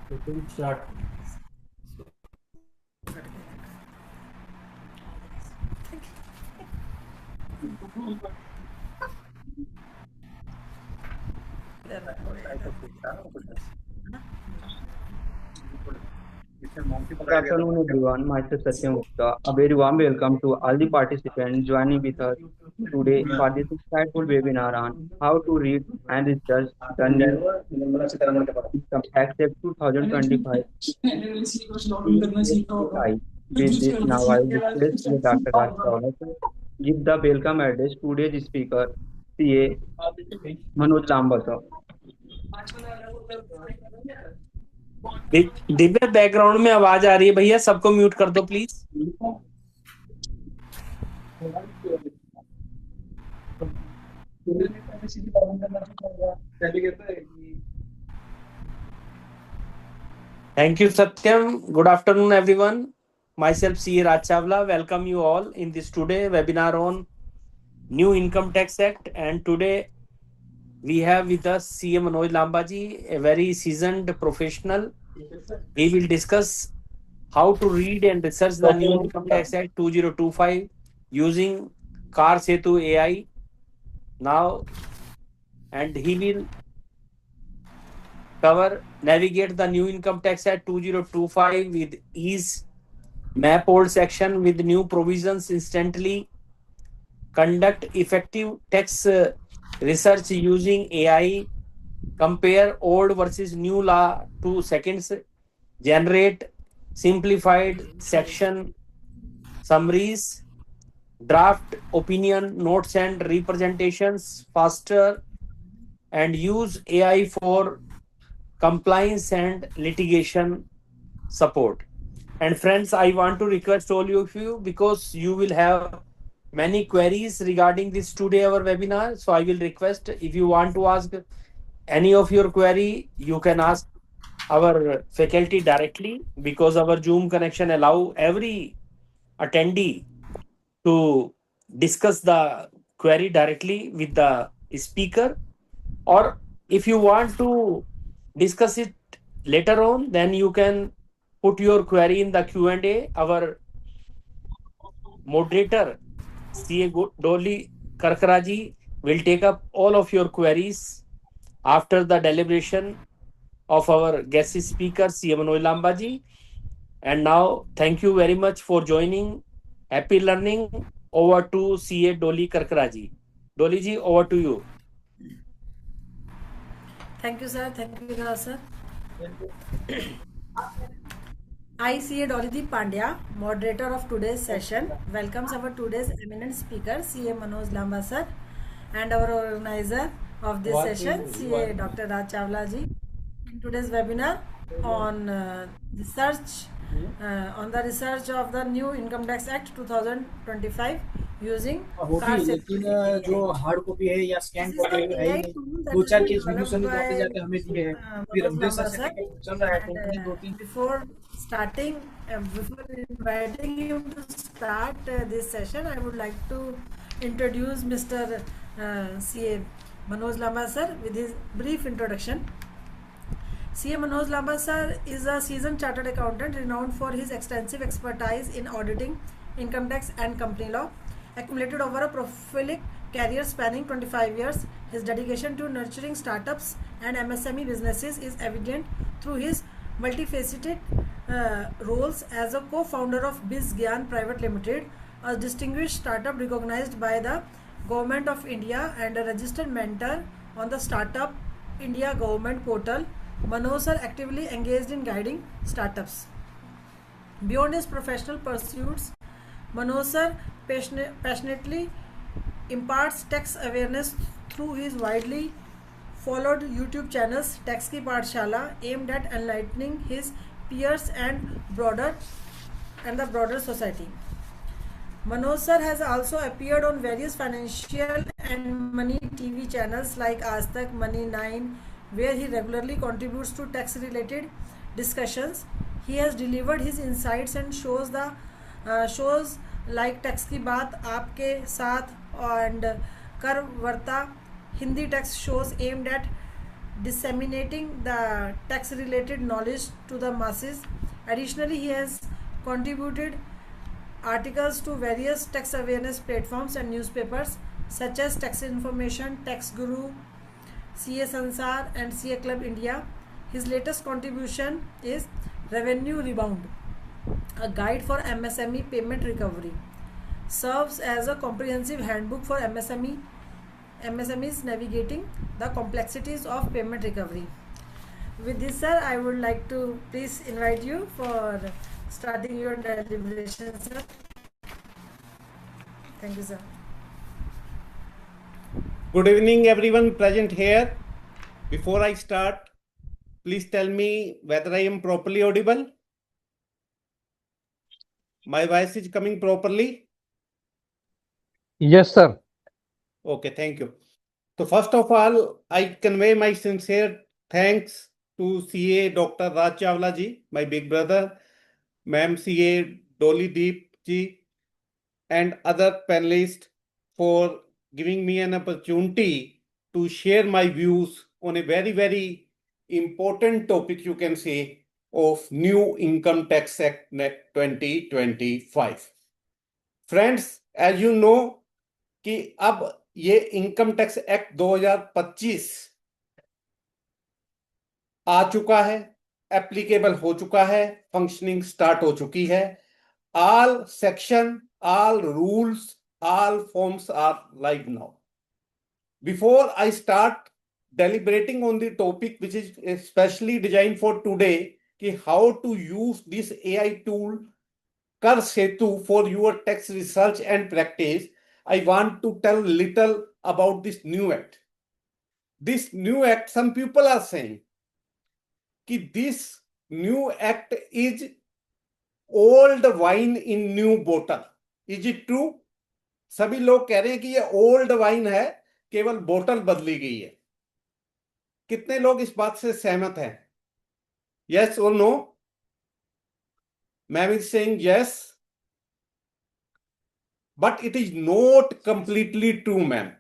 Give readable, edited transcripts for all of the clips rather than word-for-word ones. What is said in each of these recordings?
Start. Good afternoon, everyone. Myself Satyam Gupta. A very warm welcome to all the participants joining with us today for this insightful webinar on how to read and research the new Income Tax Act 2025 CAI. With this, now I will request Dr. Raj Chawla to give the welcome address to today's speaker, CA Manoj Lamba sir. Divya background में आवाज आ रही है भैया, सबको mute कर दो please. Thank you, Satyam. Good afternoon, everyone. Myself, CA Raj Chawla, welcome you all in this today webinar on New Income Tax Act. And today we have with us CA Manoj Lambaji, a very seasoned professional. We will discuss how to read and research the New Income Tax Act 2025 using Car Setu AI now, and he will navigate the New Income Tax Act 2025 with ease, map old section with new provisions instantly, conduct effective tax research using AI, compare old versus new law 2 seconds, generate simplified section summaries, draft opinion notes and representations faster, and use AI for compliance and litigation support. And friends, I want to request all of you, because you will have many queries regarding this today our webinar. So I will request, if you want to ask any of your query, you can ask our faculty directly, because our Zoom connection allow every attendee to discuss the query directly with the speaker. Or if you want to discuss it later on, then you can put your query in the Q&A. Our moderator, CA Dolly Karkaraji, will take up all of your queries after the deliberation of our guest speaker, CA Manoj Lambaji. And now, thank you very much for joining. Happy learning. Over to CA Dolly Karkaraji. Dolly ji, over to you. Thank you, sir. Thank you, sir. I, CA Dollydeep Pandya, moderator of today's session, welcomes our today's eminent speaker, CA Manoj Lamba sir, and our organizer of this session, CA Dr. Raj Chawla ji, in today's webinar on on the research of the new Income Tax Act 2025 using लेकिन जो hard copy है या scan copy है, दो चार case video सभी जाते जाते हमें दिए हैं, फिर हम जैसा चल रहा है दो तीन। Before inviting you to start this session, I would like to introduce Mr. CA Manoj Lamba sir with his brief introduction. CA Manoj Lamba sir is a seasoned chartered accountant renowned for his extensive expertise in auditing, income tax and company law, accumulated over a prolific career spanning 25 years. His dedication to nurturing startups and MSME businesses is evident through his multifaceted roles as a co-founder of BizGyan Private Limited, a distinguished startup recognized by the Government of India, and a registered mentor on the Startup India Government Portal. Manoj sir actively engaged in guiding startups. Beyond his professional pursuits, Manoj sir passionately imparts tax awareness through his widely followed YouTube channels Tax Ki Pathshala, aimed at enlightening his peers and the broader society. Manoj sir has also appeared on various financial and money TV channels like Aaj Tak, Money 9, where he regularly contributes to tax related discussions. He has delivered his insights and shows like Tax Ki Baat, Aapke Saath and Kar Varta, Hindi tax shows aimed at disseminating the tax related knowledge to the masses. Additionally, he has contributed articles to various tax awareness platforms and newspapers such as Tax Information, Tax Guru, CA Sansar, and CA Club India. His latest contribution is Revenue Rebound, a guide for MSME payment recovery. Serves as a comprehensive handbook for MSMEs navigating the complexities of payment recovery. With this, sir, I would like to please invite you for starting your deliberation, sir. Thank you, sir. Good evening, everyone present here. Before I start, please tell me whether I am properly audible. My voice is coming properly? Yes, sir. Okay, thank you. So first of all, I convey my sincere thanks to CA Dr. Raj Chawla ji, my big brother, Ma'am CA Dolly Deep ji, and other panelists for giving me an opportunity to share my views on a very, very important topic, you can say, of New Income Tax Act 2025. Friends, as you know कि अब ये income tax act 2025 आ चुका है, applicable हो चुका है, functioning start हो चुकी है. All section, all rules, all forms are live now. Before I start deliberating on the topic, which is especially designed for today, कि how to use this AI tool Kar Setu for your tax research and practice, I want to tell little about this new act. This new act, some people are saying कि this new act is old wine in new bottle. Is it true? सभी लोग कह रहे हैं कि ये old wine है, केवल बोतल बदली गई है. कितने लोग इस बात से सहमत हैं? Yes or no? Ma'am is saying yes. But it is not completely true, ma'am.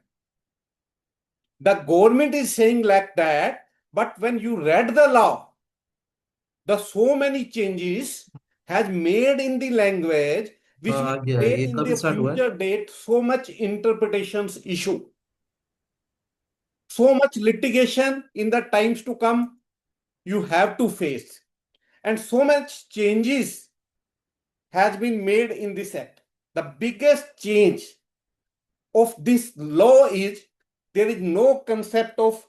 The government is saying like that, but when you read the law, the so many changes has made in the language which will create in the future date so much interpretations issue, so much litigation in the times to come you have to face, and so much changes has been made in this act. The biggest change of this law is there is no concept of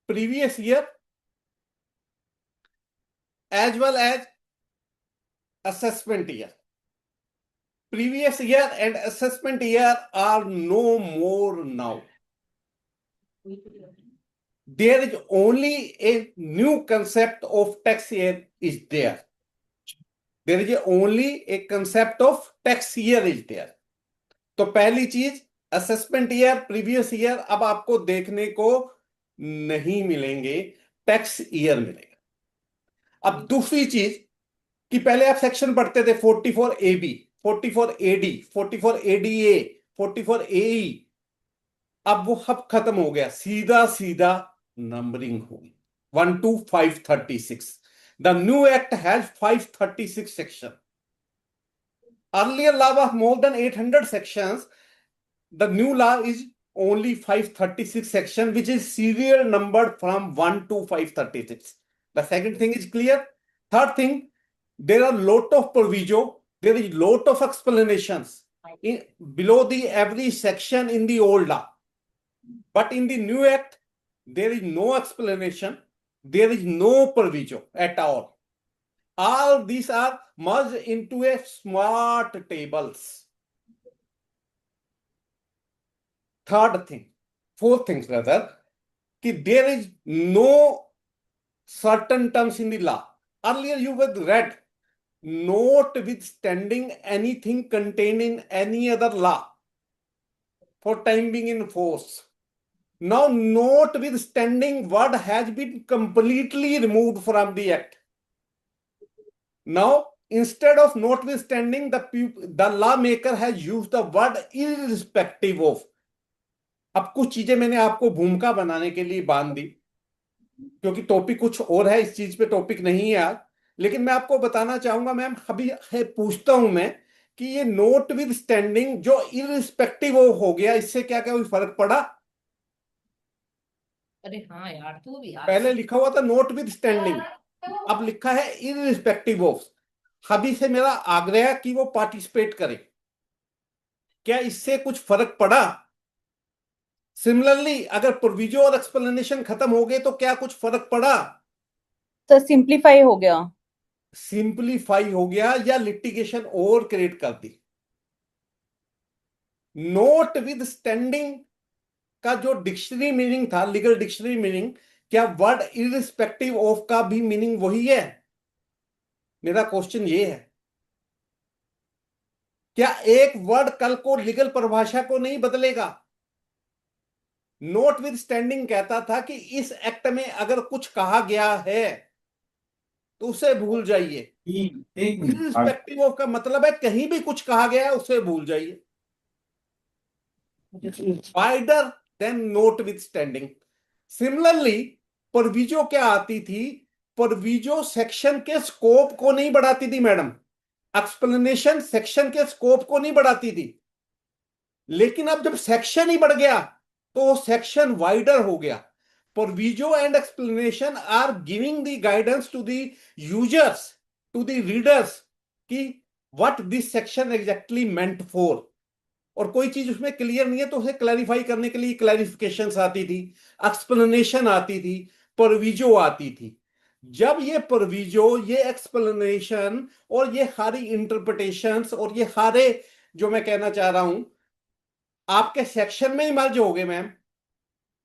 previous year as well as assessment year. Previous year and assessment year are no more now. There is only a new concept of tax year is there. There is only a concept of tax year is there. तो पहली चीज assessment year, previous year अब आपको देखने को नहीं मिलेंगे, tax year मिलेगा. अब दूसरी चीज कि पहले आप सेक्शन पढ़ते थे 44AB, 44AD, 44ADA, 44AE, अब वो हब खत्म हो गया, सीधा सीधा नंबरिंग होगी 1 to 536. The new act has 536 sections. Earlier law was more than 800 sections. The new law is only 536 section, which is serial numbered from 1 to 536. The second thing is clear. Third thing, there are lot of provision. There is lot of explanations below the every section in the old law. But in the new act, there is no explanation. There is no provision at all. All these are merged into a smart tables. Third thing, fourth things rather, कि there is no certain terms in the law. Earlier you would read, notwithstanding anything contained in any other law for time being in force. Now, notwithstanding word has been completely removed from the act. Now, instead of notwithstanding, the lawmaker has used the word irrespective of. अब कुछ चीजें मैंने आपको भूमिका बनाने के लिए बांध दी, क्योंकि टॉपिक कुछ और है, इस चीज पे टॉपिक नहीं है आज। लेकिन मैं आपको बताना चाहूंगा मैम, अभी है पूछता हूं मैं कि ये नोट विद स्टैंडिंग जो इररिस्पेक्टिव हो गया, इससे क्या क्या कोई फर्क पड़ा? अरे हाँ यार, तू भी यार। पहले लिखा हुआ था नोट विद स्टैंडिंग, अब लिखा है इररिस्पेक्टिव ऑफ। अभी से मेरा आग्रह है कि वो पार्टिसिपेट करे। क्या इससे कुछ फर्क पड़ा? सिमिलरली अगर प्रोविजो और एक्सप्लेनेशन खत्म हो गए तो क्या कुछ फर्क पड़ा? तो सिंप्लीफाई हो गया। सिंप्लीफाई हो गया या लिटिगेशन और क्रिएट कर दी? नोट विद स्टैंडिंग का जो डिक्शनरी मीनिंग था, लीगल डिक्शनरी मीनिंग, क्या वर्ड इररिस्पेक्टिव ऑफ का भी मीनिंग वही है? मेरा क्वेश्चन ये है, क्या एक वर्ड कल को लीगल परिभाषा को नहीं बदलेगा? नोट विद स्टैंडिंग कहता था कि इस एक्ट में अगर कुछ कहा गया है तो उसे भूल जाइए। इररिस्पेक्टिव ऑफ का मतलब है कहीं भी कुछ कहा गया है उसे भूल जाइए। Wider than note with standing. Similarly proviso क्या आती थी? प्रोविजो सेक्शन के स्कोप को नहीं बढ़ाती थी मैडम, एक्सप्लेनेशन सेक्शन के स्कोप को नहीं बढ़ाती थी। लेकिन अब जब सेक्शन ही बढ़ गया तो सेक्शन वाइडर हो गया। Proviso and explanation are giving the guidance to the users, to the readers, कि what this section exactly meant for. और कोई चीज उसमें क्लियर नहीं है तो उसे क्लैरिफाई करने के लिए क्लैरिफिकेशंस आती थी, एक्सप्लेनेशन आती थी, प्रोविजो आती थी। जब ये प्रोविजो, ये एक्सप्लेनेशन और ये सारी इंटरप्रिटेशंस और ये सारे जो मैं कहना चाह रहा हूं आपके सेक्शन में ही मर्ज हो गए मैम,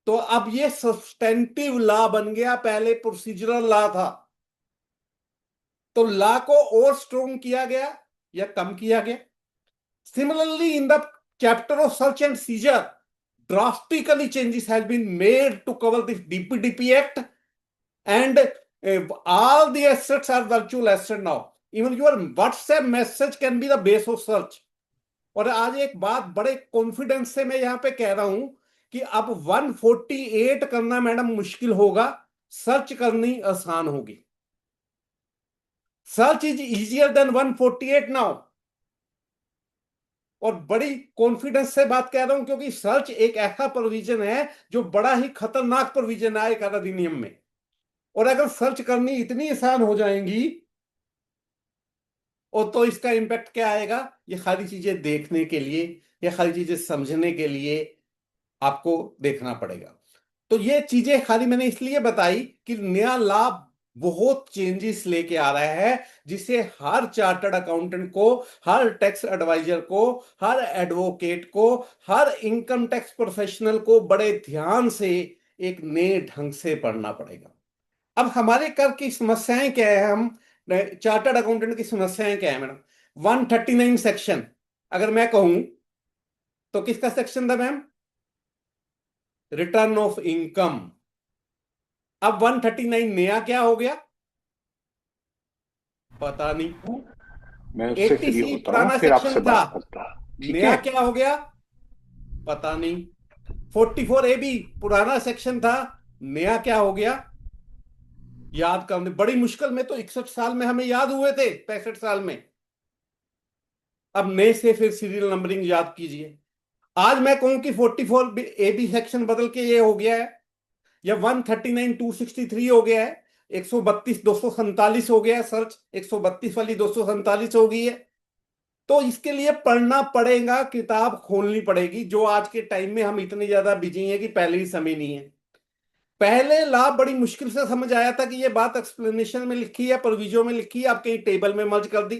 तो अब ये सब्सटेंटिव लॉ बन गया। पहले प्रोसीजरल लॉ था, तो लॉ को और स्ट्रोंग किया गया या कम किया गया? Similarly, in the chapter of search and seizure, drastically changes has been made to cover the DPDP Act, and all the assets are virtual asset now. Even your WhatsApp message can be the base of search. और आज एक बात बड़े confidence से मैं यहां पे कह रहा हूं कि अब 148 करना मैडम मुश्किल होगा, सर्च करनी आसान होगी। Search is easier than 148 now. और बड़ी कॉन्फिडेंस से बात कह रहा हूं क्योंकि सर्च एक ऐसा प्रोविजन है जो बड़ा ही खतरनाक प्रोविजन है एक अधिनियम में। और अगर सर्च करनी इतनी आसान हो जाएंगी और तो इसका इंपैक्ट क्या आएगा, ये सारी चीजें देखने के लिए, ये सारी चीजें समझने के लिए आपको देखना पड़ेगा। तो ये चीजें खाली मैंने इसलिए बताई कि नया लाभ बहुत चेंजेस लेके आ रहा है, जिसे हर चार्टर्ड अकाउंटेंट को, हर टैक्स एडवाइजर को, हर एडवोकेट को, हर इनकम टैक्स प्रोफेशनल को बड़े ध्यान से एक नए ढंग से पढ़ना पड़ेगा। अब हमारे कर की समस्याएं क्या है, हम चार्टर्ड अकाउंटेंट की समस्याएं क्या है मैडम? 139 सेक्शन अगर मैं कहूं तो किसका सेक्शन था मैम? Return of income. अब 139 नया क्या हो गया पता नहीं। मैं उससे फ्री 80C होता पुराना हूं, फिर आपसे सेक्शन बात था, करता। ठीक नया है, क्या हो गया पता नहीं। 44AB पुराना सेक्शन था, नया क्या हो गया याद करने बड़ी मुश्किल में। तो 61 साल में हमें याद हुए थे, 65 साल में। अब नए से फिर सीरियल नंबरिंग याद कीजिए। आज मैं कहूं कि 44AB सेक्शन बदल के ये हो गया है, या 139(263) हो गया है, 132(247) हो गया है, सर्च 132 वाली 247 हो गई है। तो इसके लिए पढ़ना पड़ेगा, किताब खोलनी पड़ेगी, जो आज के टाइम में हम इतने ज्यादा बिजी हैं कि पहले ही समय नहीं है। पहले लाभ बड़ी मुश्किल से समझ आया था कि ये बात एक्सप्लेनेशन में लिखी है, प्रोविजो में लिखी है, आप कहीं टेबल में मर्ज कर दी,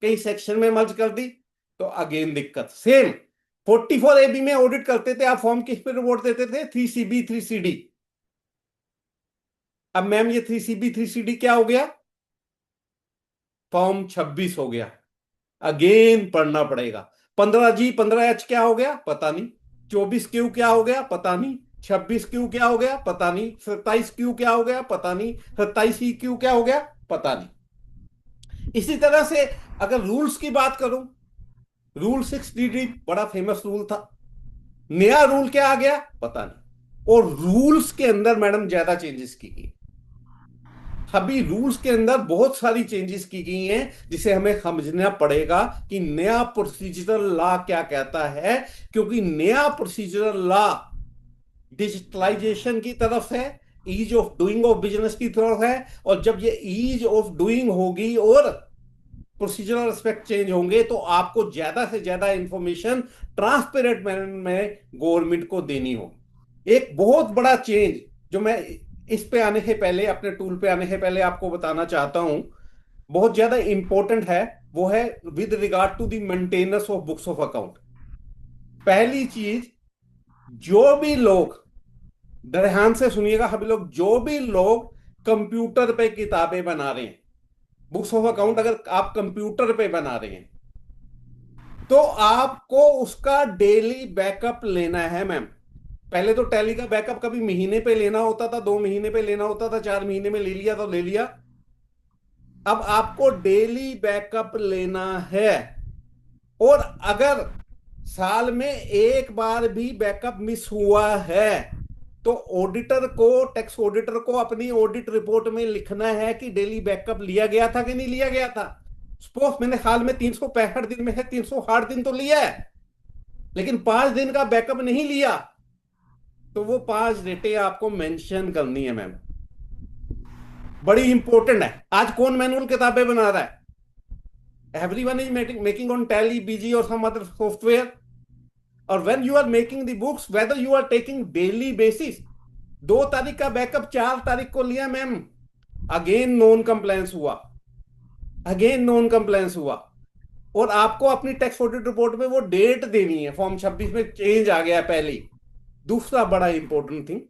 कहीं सेक्शन में मर्ज कर दी, तो अगेन दिक्कत। सेम 44AB में ऑडिट करते थे आप, फॉर्म किस पे रिपोर्ट देते थे? 3CB 3CD। अब मैम ये 3CB 3CD क्या हो गया? फॉर्म 26 हो गया। अगेन पढ़ना पड़ेगा। 15G 15H क्या हो गया पता नहीं, 24Q क्या हो गया पता नहीं, 26Q क्या हो गया पता नहीं, 27Q क्या हो गया पता नहीं, 27EQ क्या हो गया पता नहीं। इसी तरह से अगर रूल्स की बात करूं, रूल 6DD बड़ा फेमस रूल था, नया रूल क्या आ गया पता नहीं। और रूल्स के अंदर मैडम ज्यादा चेंजेस की गई। अभी रूल्स के अंदर बहुत सारी चेंजेस की गई हैं, जिसे हमें समझना पड़ेगा कि नया प्रोसीजरल लॉ क्या कहता है, क्योंकि नया प्रोसीजरल लॉ डिजिटलाइजेशन की तरफ है, ease of doing of business की तरफ है। और जब ये ईज ऑफ डूइंग होगी और प्रोसीजरल एस्पेक्ट चेंज होंगे, तो आपको ज्यादा से ज्यादा इंफॉर्मेशन ट्रांसपेरेंट मैनर में गवर्नमेंट को देनी होगी। एक बहुत बड़ा चेंज जो मैं इस पे आने से पहले, अपने टूल पे आने से पहले आपको बताना चाहता हूं, बहुत ज्यादा इंपॉर्टेंट है, वो है with regard to the maintenance of books of account. पहली चीज, जो भी लोग, ध्यान से सुनिएगा सभी लोग, जो भी लोग कंप्यूटर पे किताबें बना रहे हैं, बुक्स ऑफ अकाउंट अगर आप कंप्यूटर पे बना रहे हैं, तो आपको उसका डेली बैकअप लेना है मैम। पहले तो टैली का बैकअप कभी महीने पे लेना होता था, 2 महीने पे लेना होता था, 4 महीने में ले लिया तो ले लिया। अब आपको डेली बैकअप लेना है। और अगर साल में एक बार भी बैकअप मिस हुआ है, तो ऑडिटर को, टैक्स ऑडिटर को अपनी ऑडिट रिपोर्ट में लिखना है कि डेली बैकअप लिया गया था कि नहीं लिया गया था। सपोज मैंने साल में 365 दिन में है, 308 दिन तो लिया है, लेकिन 5 दिन का बैकअप नहीं लिया, तो वो 5 डेटें आपको मेंशन करनी है मैम। बड़ी इंपॉर्टेंट है। आज कौन मैनुअल किताबें बना रहा है? Everyone is making on Tally, Busy और सम अदर सॉफ्टवेयर। और when you are making the books, whether you are taking daily basis, 2 तारीख का बैकअप 4 तारीख को लिया मैम, अगेन नॉन कंप्लायंस हुआ, अगेन नॉन कंप्लायंस हुआ। और आपको अपनी टैक्स ऑडिट रिपोर्ट में वो डेट देनी है, फॉर्म 26 में चेंज आ गया पहले। दूसरा बड़ा इंपॉर्टेंट थिंग,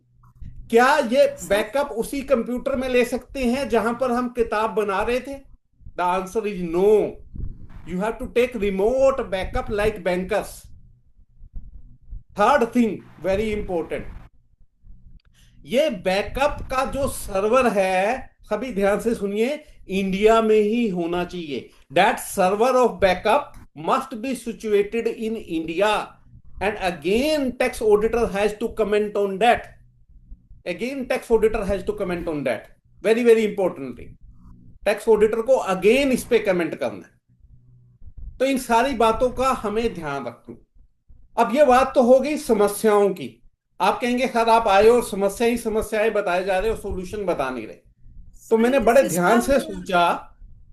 क्या ये बैकअप उसी कंप्यूटर में ले सकते हैं जहां पर हम किताब बना रहे थे? The answer is no. You have to take remote backup like bankers. Third thing very important, ये बैकअप का जो सर्वर है, सभी ध्यान से सुनिए, इंडिया में ही होना चाहिए। That server of backup must be situated in India. And again tax auditor has to comment on that. Again tax auditor has to comment on that. Very very important thing, tax auditor को again इस पे comment करना है। तो इन सारी बातों का हमें ध्यान रखना। अब ये बात तो हो गई समस्याओं की। आप कहेंगे सर आप आए और समस्या ही समस्याएं बताए जा रहे हो, सॉल्यूशन बता नहीं रहे। तो मैंने बड़े ध्यान से सोचा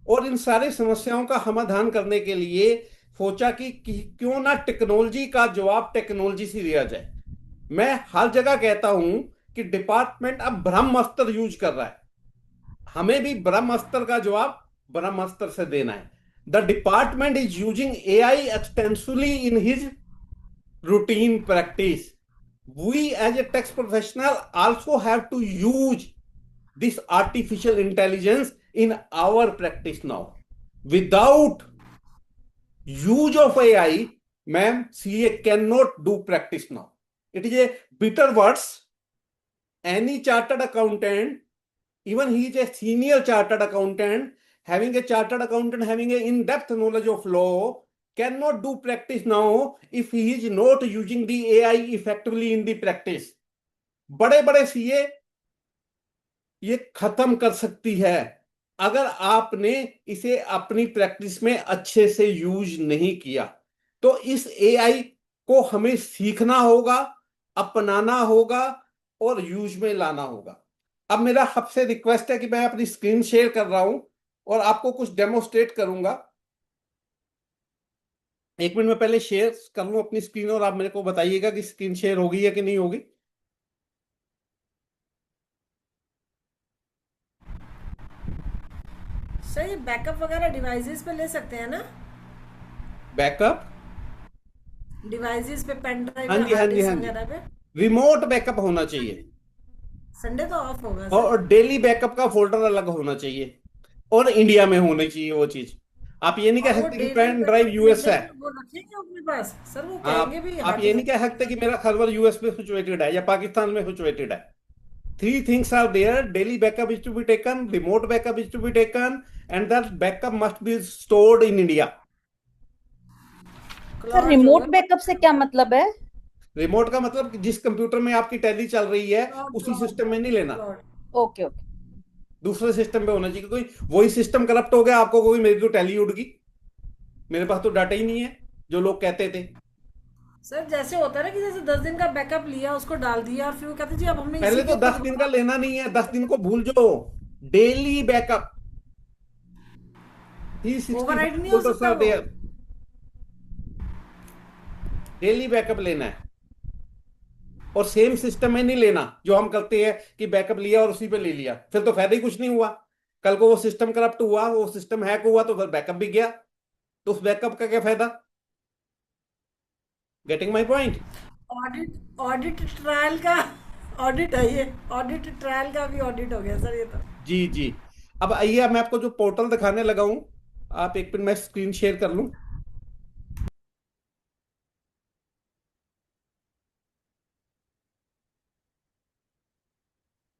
और इन सारी समस्याओं का समाधान करने के लिए सोचा कि क्यों ना टेक्नोलॉजी का जवाब टेक्नोलॉजी से दिया जाए। मैं हर जगह कहता हूं कि डिपार्टमेंट अब ब्रह्मास्त्र यूज कर रहा है, हमें भी ब्रह्मास्त्र का जवाब ब्रह्मास्त्र से देना है। The department is using AI extensively in his routine practice. We as a tax professional also have to use this artificial intelligence in our practice now. Without use of AI, ma'am, CA cannot do practice now. It is a bitter words. Any chartered accountant, even he is a senior chartered accountant, having a chartered accountant having an in-depth knowledge of law, cannot do practice now if he is not using the AI effectively in the practice. बड़े बड़े CA ये खत्म कर सकती है अगर आपने इसे अपनी प्रैक्टिस में अच्छे से यूज नहीं किया। तो इस एआई को हमें सीखना होगा, अपनाना होगा और यूज में लाना होगा। अब मेरा सबसे रिक्वेस्ट है कि मैं अपनी स्क्रीन शेयर कर रहा हूं और आपको कुछ डेमोस्ट्रेट करूंगा। 1 मिनट में पहले शेयर कर लूं अपनी स्क्रीन और आप मेरे को बताइएगा कि स्क्रीन शेयर होगी या कि नहीं होगी। सही, बैकअप वगैरह डिवाइसेस पे ले सकते हैं ना? बैकअप डिवाइसेस पे, पेन ड्राइव, हाँ जी हाँ जी हाँ जी, रिमोट बैकअप होना चाहिए। संडे तो ऑफ होगा और डेली बैकअप का फोल्डर अलग होना चाहिए और इंडिया में होनी चाहिए वो चीज। आप ये नहीं कह सकते कि पेन ड्राइव यूएस है, वो रखेंगे अपने पास सर, वो आप कहेंगे भी आप ये नहीं कह सकते कि मेरा सर्वर यूएस में सिचुएटेड है या पाकिस्तान में सिचुएटेड है। 3 things are there. Daily backup is to be taken, remote backup is to be taken, and that backup must be stored in India. Sir remote backup से क्या मतलब है? रिमोट का मतलब कि जिस कंप्यूटर में आपकी टैली चल रही है उसी सिस्टम में नहीं लेना, ओके ओके। दूसरे सिस्टम पे होना चाहिए। कोई वही सिस्टम करप्ट हो गया, आपको कोई मेरी तो टैली उड़ गई, मेरे पास तो डाटा ही नहीं है जो लोग कहते थे। सर जैसे होता है ना कि जैसे 10 दिन का बैकअप लिया, उसको डाल दिया और फिर वो कहते जी अब हमने पहले इसी तो के 10 ऊपर दिन का लेना नहीं है, 10 दिन को भूल जाओ, डेली बैकअप ओवरराइड नहीं हो सकता वो। डेली बैकअप लेना है, और सेम सिस्टम में नहीं लेना जो हम करते हैं कि बैकअप लिया और उसी पे ले लिया, फिर तो फायदा ही कुछ नहीं हुआ। कल को वो सिस्टम करप्ट हुआ, वो सिस्टम हैक हुआ, तो फिर बैकअप भी गया, तो उस बैकअप का क्या फायदा? Getting my point? Audit audit trial का ऑडिट है ये, ऑडिट ट्रायल का भी ऑडिट हो गया सर ये तो। जी जी। अब आइए, अब मैं आपको जो पोर्टल दिखाने लगा हूं, आप एक मिनट मैं स्क्रीन शेयर कर लूं।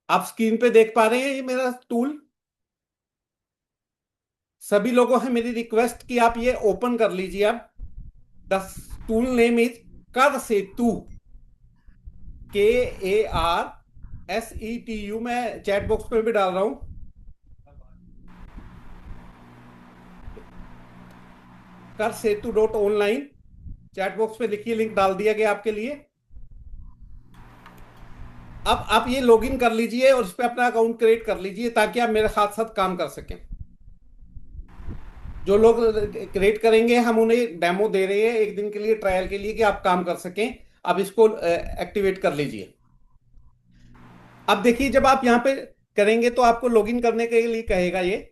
आप स्क्रीन पे देख पा रहे हैं ये मेरा टूल? सभी लोगों से मेरी रिक्वेस्ट कि आप ये ओपन कर लीजिए। आप द टूल नेम इज कर सेतु, KARSETU। मैं चैट बॉक्स में भी डाल रहा हूं। कर सेतु .online चैट बॉक्स में लिखिए, लिंक डाल दिया गया आपके लिए। अब आप ये लॉगिन कर लीजिए और इस पे अपना अकाउंट क्रिएट कर लीजिए ताकि आप मेरे साथ साथ काम कर सकें। जो लोग क्रिएट करेंगे हम उन्हें डेमो दे रहे हैं एक दिन के लिए, ट्रायल के लिए, कि आप काम कर सकें। अब इसको एक्टिवेट कर लीजिए। अब देखिए, जब आप यहां पे करेंगे तो आपको लॉगिन करने के लिए कहेगा ये।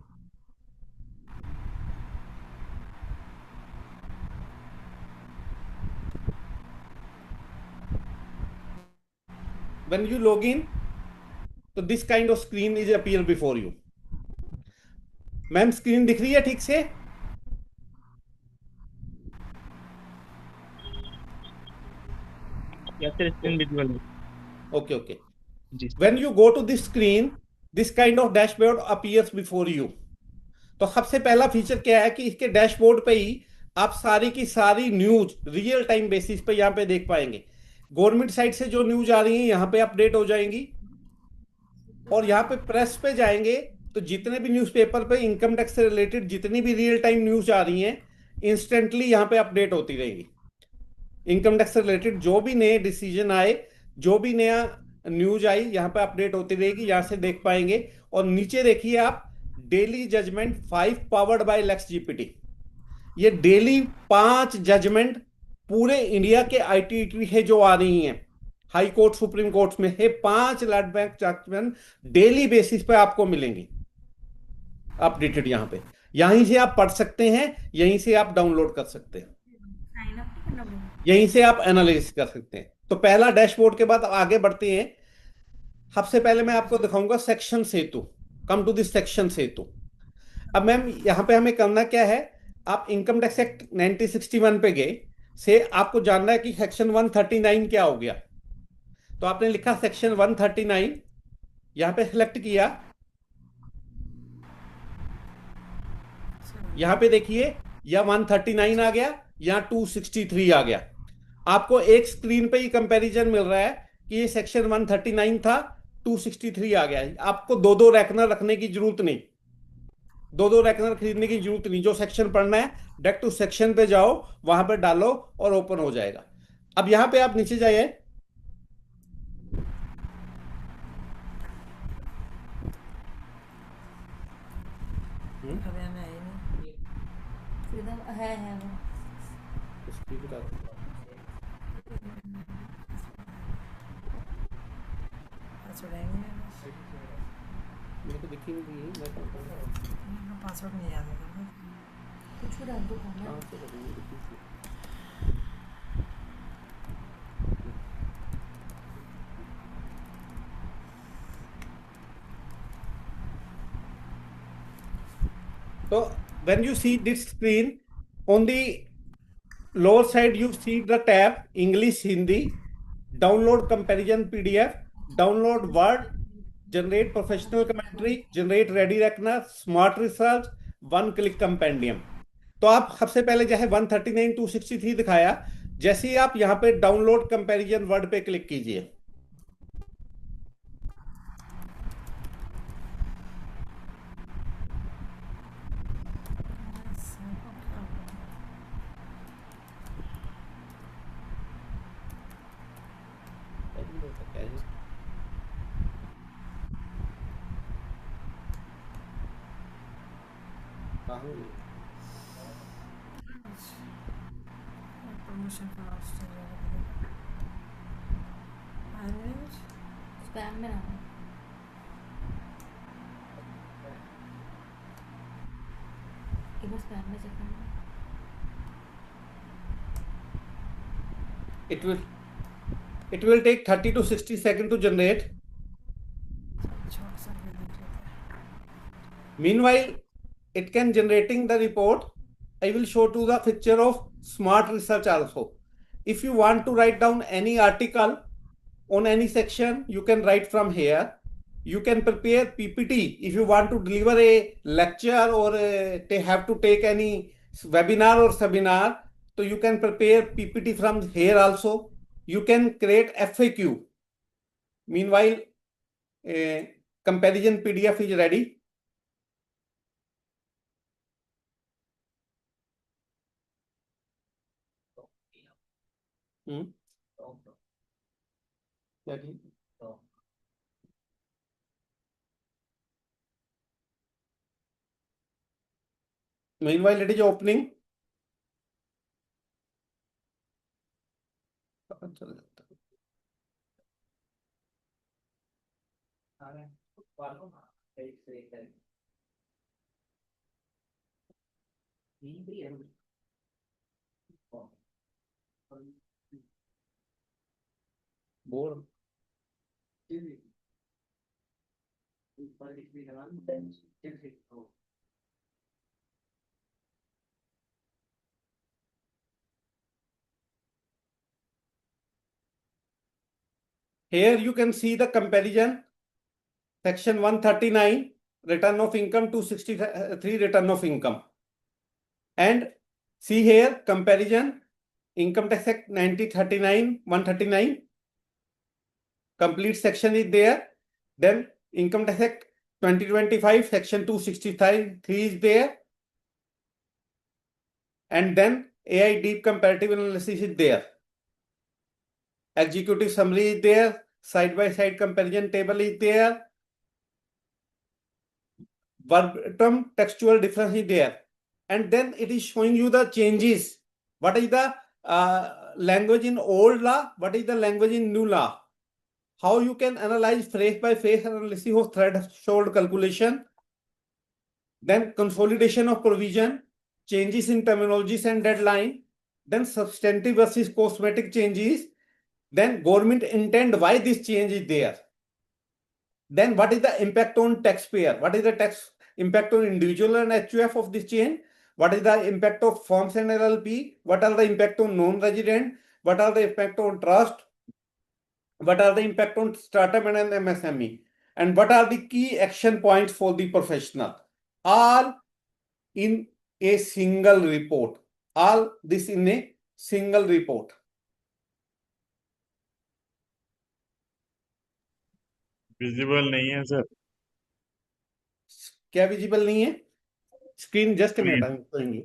When you log in, तो this kind of screen is appear before you. Ma'am screen दिख रही है ठीक से? Okay okay. When you go to this screen, this kind of dashboard appears before you। तो सबसे पहला फीचर क्या है कि इसके डैशबोर्ड पे ही आप सारी की सारी न्यूज रियल टाइम बेसिस पे यहाँ पे देख पाएंगे। गवर्नमेंट साइड से जो न्यूज आ रही है यहाँ पे अपडेट हो जाएंगी, और यहाँ पे प्रेस पे जाएंगे तो जितने भी न्यूज़पेपर पे इनकम टैक्स से रिलेटेड जितनी भी रियल टाइम न्यूज आ रही हैं इंस्टेंटली यहाँ पे अपडेट होती रहेगी। इनकम टैक्स से रिलेटेड जो भी नए डिसीजन आए, जो भी नया न्यूज आई, यहाँ पे अपडेट होती रहेगी, यहाँ से देख पाएंगे। और नीचे देखिए आप, daily judgment 5 powered by Lex GPT. ये डेली 5 जजमेंट पूरे इंडिया के आईटी है जो आ रही हैं हाई कोर्ट सुप्रीम कोर्ट में है, 5 land bank judgment daily basis पे आपको मिलेंगी अपडेटेड। यहाँ पे यहीं से आप पढ़ सकते हैं, यहीं से आप डाउनलोड कर सकते हैं, यहीं से आप एनालिसिस कर सकते हैं। तो पहला डैशबोर्ड के बाद आगे बढ़ते हैं। सबसे पहले मैं आपको दिखाऊंगा सेक्शन सेतु। कम टू दिस सेक्शन सेतु। अब मैम यहाँ पे हमें करना क्या है, आप इनकम टैक्स एक्ट 1961 पे गए से आपको जानना है कि सेक्शन 139 क्या हो गया। तो आपने लिखा सेक्शन 139, यहाँ पे सिलेक्ट किया। यहाँ पे देखिए, या 139 आ गया या 263 आ गया। आपको एक स्क्रीन पे ही कंपैरिजन मिल रहा है कि ये सेक्शन 139 था, 263 आ गया है। आपको दो दो रैकनर रखने की जरूरत नहीं, दो दो रैकनर खरीदने की जरूरत नहीं। जो सेक्शन पढ़ना है डायरेक्ट उस सेक्शन पे जाओ, वहां पे डालो और ओपन हो जाएगा। अब यहां पे आप नीचे जाइए, मेरे को दिखी नहीं है, मैं पासवर्ड नहीं याद है कुछ भी डाल दो। So when you see this screen, on the lower side you see the tab English Hindi, download comparison PDF, download Word, generate professional commentary, generate ready reckoner, smart research, one click compendium। तो आप सबसे पहले जो है 139 263 दिखाया, जैसे ही आप यहाँ पे डाउनलोड कंपैरिजन वर्ड पे क्लिक कीजिए, promotion for Australia. Manage. Spam में ना हो। एक बार स्पैम में चेक करना। it will take 30 to 60 seconds to generate. Short सा भी देख लेते हैं. Meanwhile, it can generating the report. I will show to the picture of smart research also. If you want to write down any article on any section, you can write from here. You can prepare PPT if you want to deliver a lecture or they have to take any webinar or seminar. So you can prepare PPT from here also. You can create FAQ. Meanwhile, comparison PDF is ready. Meanwhile, it is opening. Board. Here you can see the comparison. Section 139, return of income, 263, return of income. And see here, comparison, Income Tax Act 1939, 139. Complete section is there. Then Income Tax Act 2025, section 263 is there. And then AI deep comparative analysis is there. Executive summary is there. Side-by-side comparison table is there. Verbatim textual difference is there. And then it is showing you the changes. What is the language in old law? What is the language in new law? How you can analyze phrase by phrase analysis of threshold calculation. Then consolidation of provision, changes in terminologies and deadline. Then substantive versus cosmetic changes. Then government intent why this change is there. Then what is the impact on taxpayer? What is the tax impact on individual and HUF of this change? What is the impact of firms and LLP? What are the impact on non-resident? What are the impact on trust? What are the impact on startup and MSME? And what are the key action points for the professional? All in a single report. All this in a single report. Visible नहीं है sir. क्या visible नहीं है? Screen just Screen. करेंगे।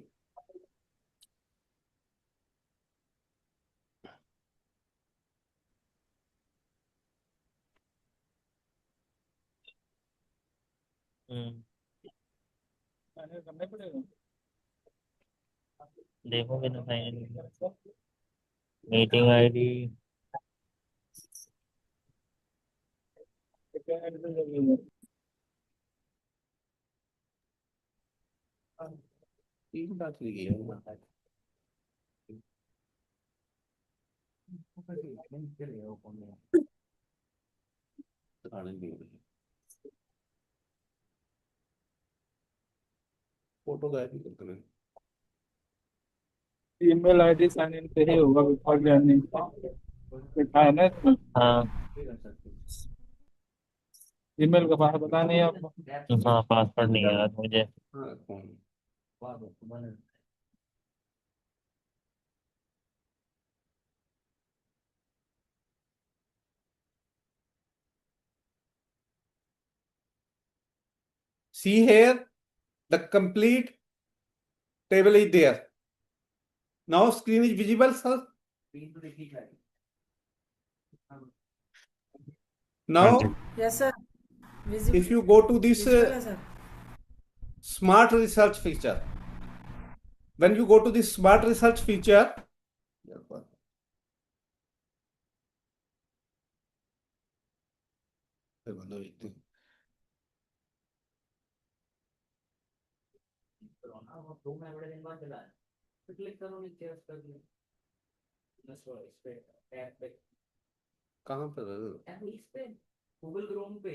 देखोगे ना meeting ID तीन बात लिखी है फोटो गायब करते हैं। ईमेल आईडी साइन इन पे ही होगा विभाग लर्निंग लिखा है ना इसमें। हाँ ईमेल का पासवर्ड पता नहीं है आपको? हाँ पासवर्ड नहीं याद मुझे। हाँ कौन See here, the complete table is there. Now screen is visible, sir. Now, Yes, sir. Visible. if you go to this Visible है, sir. smart research feature, when you go to this smart research feature, कहाँ पर Google Chrome पे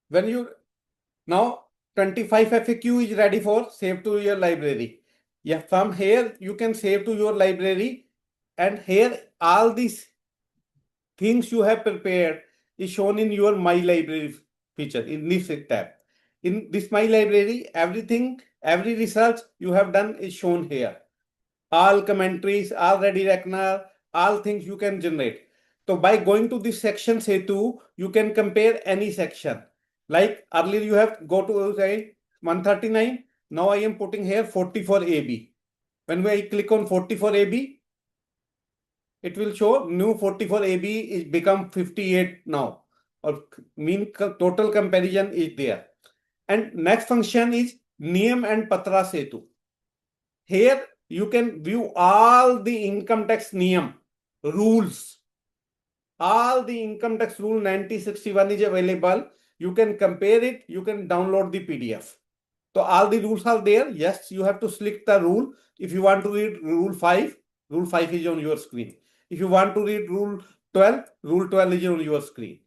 when you now 25 FAQ is ready for save to your library. Yeah, from here you can save to your library, and here all these things you have prepared is shown in your My Library feature in this tab. In this My Library, everything, every research you have done is shown here. All commentaries, all ready reckoner, all things you can generate. So by going to this section Setu, you can compare any section. Like earlier you have go to say 139. Now I am putting here 44 AB. When I click on 44 AB, it will show new 44 AB is become 58 now, or mean total comparison is there. And next function is Niyam and Patra Setu. Here you can view all the income tax Niyam rules. All the income tax rule 9061 is available. You can compare it. You can download the PDF. So all the rules are there. Yes, you have to select the rule. If you want to read rule 5 is on your screen. If you want to read rule 12 is on your screen.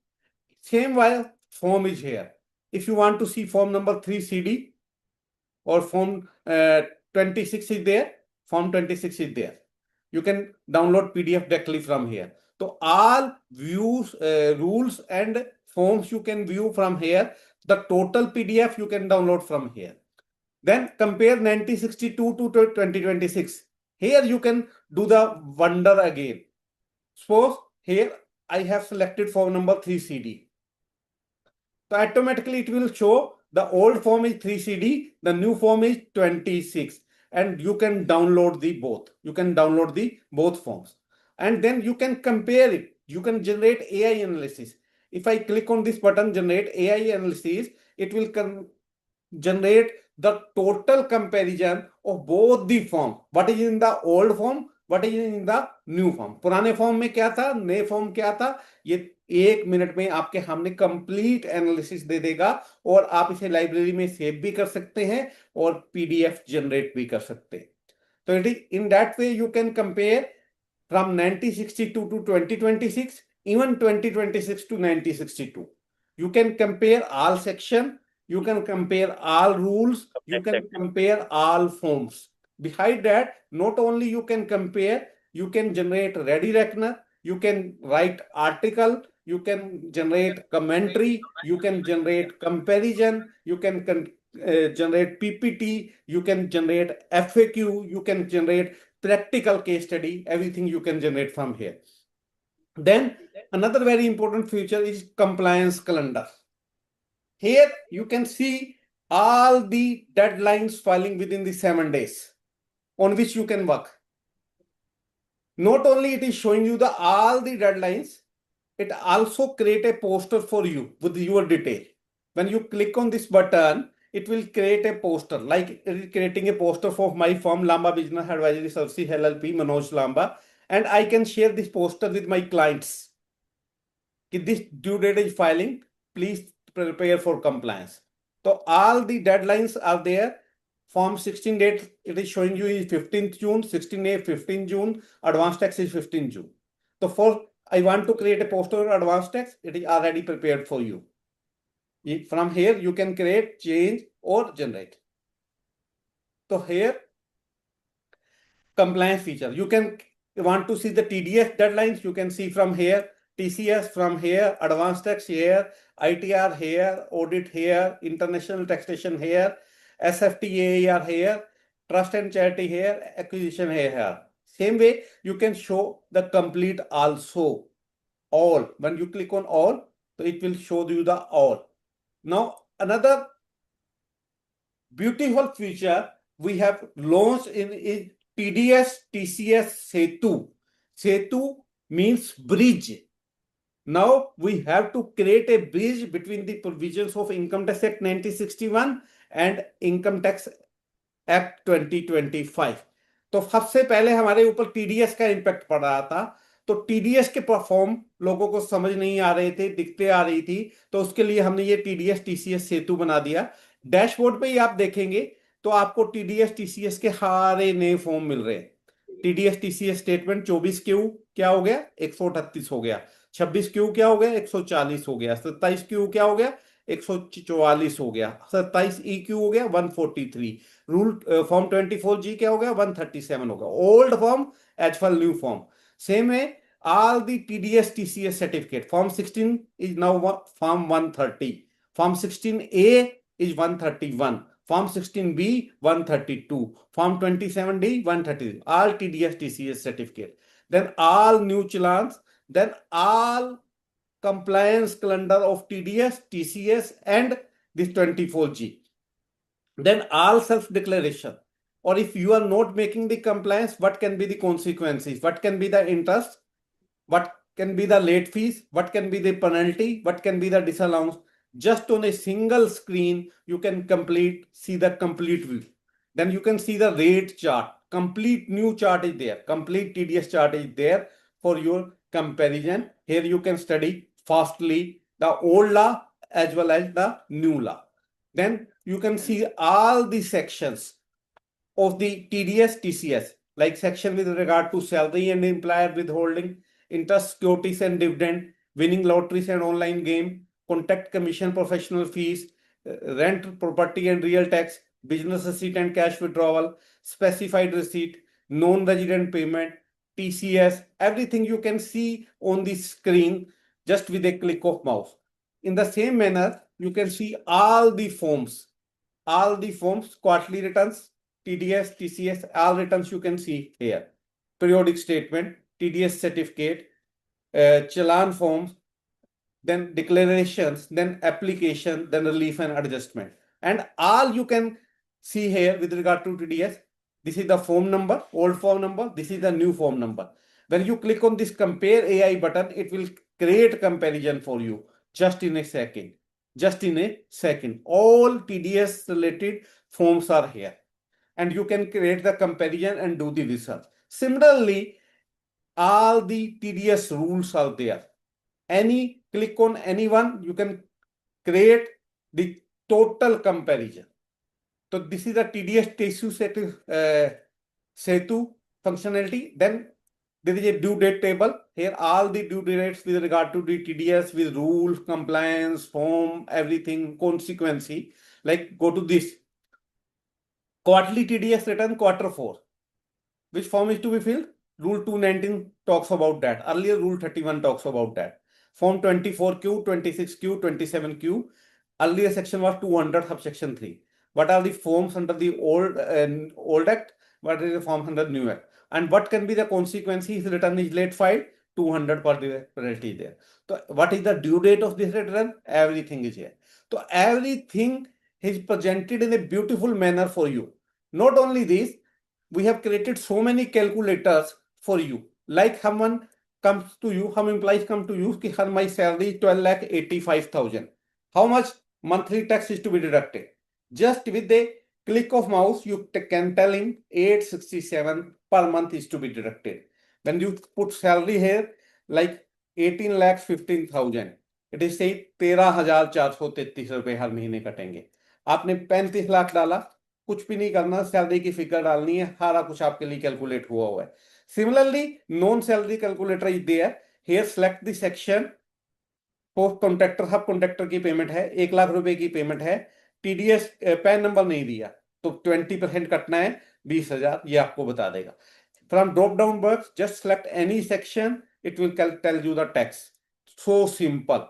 Same while form is here. If you want to see form number 3 CD or form 26 is there, form 26 is there. You can download PDF directly from here. So all views, rules and forms you can view from here. The total PDF you can download from here. Then compare 1962 to 2026. Here you can do the wonder again. Suppose here I have selected form number 3 CD. So automatically it will show the old form is 3 CD, the new form is 26, and you can download the both. You can download the both forms, and then you can compare it. You can generate AI analysis. If I click on this button, generate AI analysis, it will generate the total comparison of both the form. What is in the old form, what is in the new form. पुराने form में क्या था, नए form क्या था, ये 1 minute में आपके हमने कंप्लीट एनालिसिस दे देगा, और आप इसे लाइब्रेरी में सेव भी कर सकते हैं और पीडीएफ जनरेट भी कर सकते हैं. तो it is in that way you can compare from 1962 to 2026, even 2026 to 1962. You can compare all section, you can compare all rules, you can compare all forms. Behind that, not only you can compare, you can generate ready reckoner, you can write article, you can generate commentary, you can generate comparison, you can generate PPT, you can generate FAQ, you can generate practical case study, everything you can generate from here. Then another very important feature is compliance calendar. Here you can see all the deadlines filing within the 7 days on which you can work. Not only it is showing you the all the deadlines, it also create a poster for you with your detail. When you click on this button, it will create a poster, like creating a poster for my firm Lamba Business Advisory Services LLP, Manoj Lamba, and I can share this poster with my clients. If this due date is filing, please prepare for compliance. So all the deadlines are there. Form 16 date, it is showing you is 15th June, 16A, 15 June, advanced tax is 15 June. So for I want to create a poster advanced tax, it is already prepared for you. From here, you can create, change, or generate. So here, compliance feature. You can want to see the TDS deadlines. You can see from here, TCS from here, advanced tax here, ITR here, audit here, international taxation here, SFTA here, trust and charity here, acquisition here. Same way, you can show the complete also. All. When you click on all, So it will show you the all. Now another beautiful feature we have launched in TDS TCS Setu. Setu means bridge. Now we have to create a bridge between the provisions of Income Tax Act 1961 and Income Tax Act 2025. तो सबसे पहले हमारे ऊपर TDS का impact पड़ रहा था, तो टीडीएस के फॉर्म लोगों को समझ नहीं आ रहे थे, दिक्कतें आ रही थी, तो उसके लिए हमने ये टीडीएस टीसीएस सेतु बना दिया। डैशबोर्ड पे ही आप देखेंगे तो आपको टीडीएस टीसीएस के सारे नए फॉर्म मिल रहे हैं। टीडीएस टीसीएस स्टेटमेंट 24 क्यू क्या हो गया, 138 हो गया। 26 क्यू क्या हो गया, 140 हो गया। 27 क्यू क्या हो गया, 144 हो गया। 27 ई क्यू हो गया, 143। रूल फॉर्म 24G क्या हो गया, 137 हो गया। Old form as well new form same है। all the TDS TCS certificate form 16 is now form 130, form 16A is 131, form 16B 132, form 27D 130, all TDS TCS certificate, then all new challans, then all compliance calendar of TDS TCS and this 24G, then all self declaration. Or if you are not making the compliance, what can be the consequences, what can be the interest, what can be the late fees, what can be the penalty, what can be the disallowance. Just on a single screen you can see the complete view. Then you can see the rate chart, complete new chart is there, complete TDS chart is there for your comparison. Here you can study fastly the old law as well as the new law. Then you can see all the sections of the TDS TCS, like section with regard to salary and employer withholding, interest, securities and dividend, winning lotteries and online game, contact commission, professional fees, rent, property and real tax, business receipt and cash withdrawal, specified receipt, non-resident payment, TCS, everything you can see on the screen just with a click of mouse. In the same manner, you can see all the forms, quarterly returns, TDS, TCS, all returns you can see here. Periodic statement, TDS certificate, challan forms, then declarations, then application, then relief and adjustment. And all you can see here with regard to TDS. This is the form number, old form number. This is the new form number. When you click on this compare AI button, it will create comparison for you just in a second. Just in a second. All TDS related forms are here. And you can create the comparison and do the research. Similarly, all the TDS rules are there. Click on any one, you can create the total comparison. So this is the TDS Setu functionality. Then there is a due date table. Here all the due dates with regard to the TDS with rules, compliance, form, everything, consequency. Like go to this. Quarterly TDS return quarter 4. Which form is to be filled? Rule 219 talks about that. Earlier Rule 31 talks about that. Form 24Q, 26Q, 27Q. Earlier section was 200 subsection 3. What are the forms under the old act? What is the form under new act? And what can be the consequences if return is late filed? 200 per penalty there. So what is the due date of this return? Everything is here. So everything is presented in a beautiful manner for you. Not only this, we have created so many calculators for you. Like someone comes to you, some employees come to you, ki my salary is 12,85,000. How much monthly tax is to be deducted? Just with the click of mouse, you can tell him 867 per month is to be deducted. When you put salary here, like 18,15,000, it is say 13,433 रुपए हर महीने कटेंगे। आपने 35 लाख डाला, कुछ भी नहीं करना, salary की फिगर डालनी है, सारा कुछ आपके लिए कैलकुलेट हुआ है। Similarly, non-salary calculator is there. Here select the section. Post contractor, सब कॉन्ट्रैक्टर की पेमेंट है, 1 लाख रुपए की पेमेंट है। टीडीएस पैन नंबर नहीं दिया तो 20% कटना है, 20,000, ये आपको बता देगा। From drop down box just select any section, it will tell you the tax. So simple.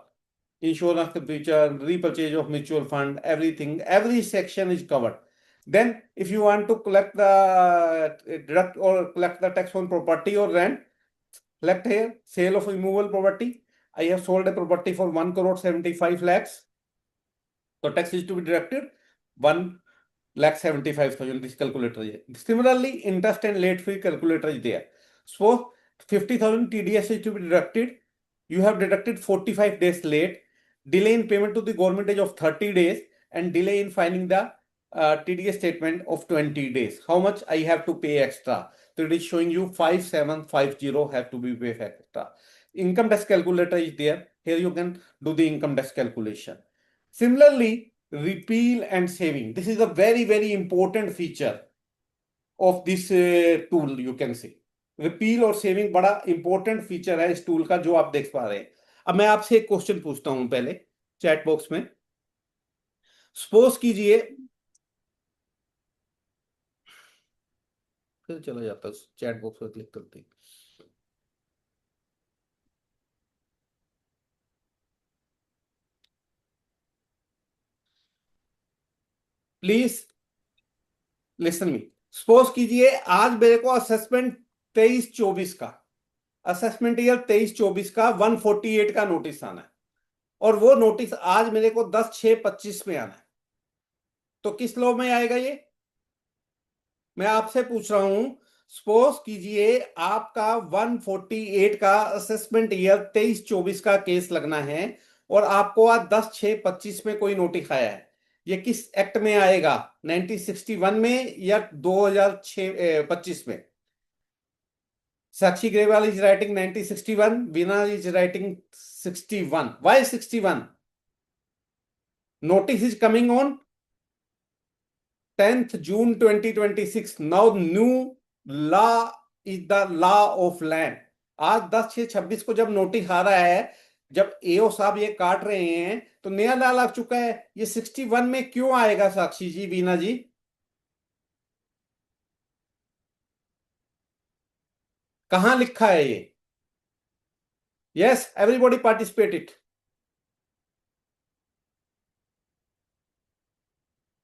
Insurance feature, repurchase of mutual fund, everything, every section is covered. Then if you want to collect deduct or collect the tax on property or rent, select here sale of immovable property. I have sold a property for 1 crore 75 lakhs. So tax is to be deducted 1,75,000. This calculator is. Similarly, interest and late fee calculator is there. So 50,000 TDS is to be deducted. You have deducted 45 days late. Delay in payment to the government is of 30 days and delay in filing the TDS statement of 20 days. How much I have to pay extra? So it is showing you 5750 have to be paid extra. Income tax calculator is there. Here you can do the income tax calculation. Similarly, repeal and saving. This is a very, very important feature of this tool, you can say. Repeal और saving बड़ा important feature है इस tool का, जो आप देख पा रहे हैं. अब मैं आपसे एक क्वेश्चन पूछता हूं पहले चैट बॉक्स में. सपोज कीजिए, फिर चला जाता चैट बॉक्स पर क्लिक करते. Please listen me. सपोज कीजिए आज मेरे को असेसमेंट 23-24 का, असेसमेंट ईयर 23-24 का 148 का नोटिस आना है और वो नोटिस आज मेरे को 10/6/25 में आना है. तो किस लॉ में आएगा ये? मैं आपसे पूछ रहा हूं. सपोज कीजिए आपका 148 का असेसमेंट ईयर 23-24 का केस लगना है और आपको आज 10/6/25 में कोई नोटिस आया है. ये किस एक्ट में आएगा? 1961 में या 2025 में? Sakshi Grewal is writing 1961. Veena is writing 61. Why 61? Notice is coming on 10th June 2026. Now new law is the law of land. आज 10/6/26 को जब नोटिस आ रहा है, जब एओ साहब ये काट रहे हैं, तो नया लॉ लग चुका है. ये 61 में क्यों आएगा साक्षी जी, वीना जी? कहां लिखा है ये? Yes, everybody participate it.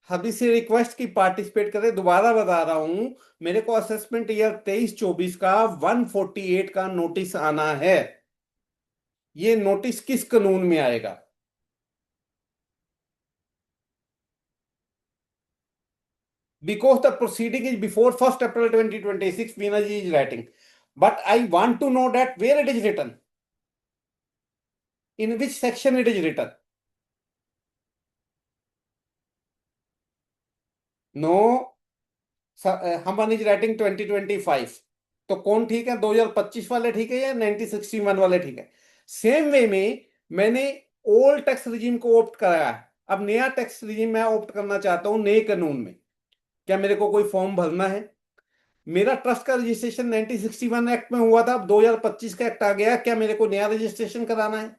अभी से रिक्वेस्ट की पार्टिसिपेट करें. दोबारा बता रहा हूं, मेरे को असेसमेंट ईयर 23-24 का 148 का नोटिस आना है. ये नोटिस किस कानून में आएगा? Because the proceeding is before 1st April 2026, Veena ji is writing. But I want to know that where it is written. In which section it is written? No, Haman is writing 2025. तो कौन ठीक है? 2025 वाले ठीक है या 1961 वाले ठीक है? सेम वे में मैंने ओल्ड टैक्स रिजीम को ऑप्ट कराया है. अब नया टैक्स रिजीम मैं ऑप्ट करना चाहता हूं नए कानून में. क्या मेरे को कोई फॉर्म भरना है? मेरा ट्रस्ट का रजिस्ट्रेशन 1961 एक्ट में हुआ था, अब 2025 का एक्ट आ गया. क्या मेरे को नया रजिस्ट्रेशन कराना है?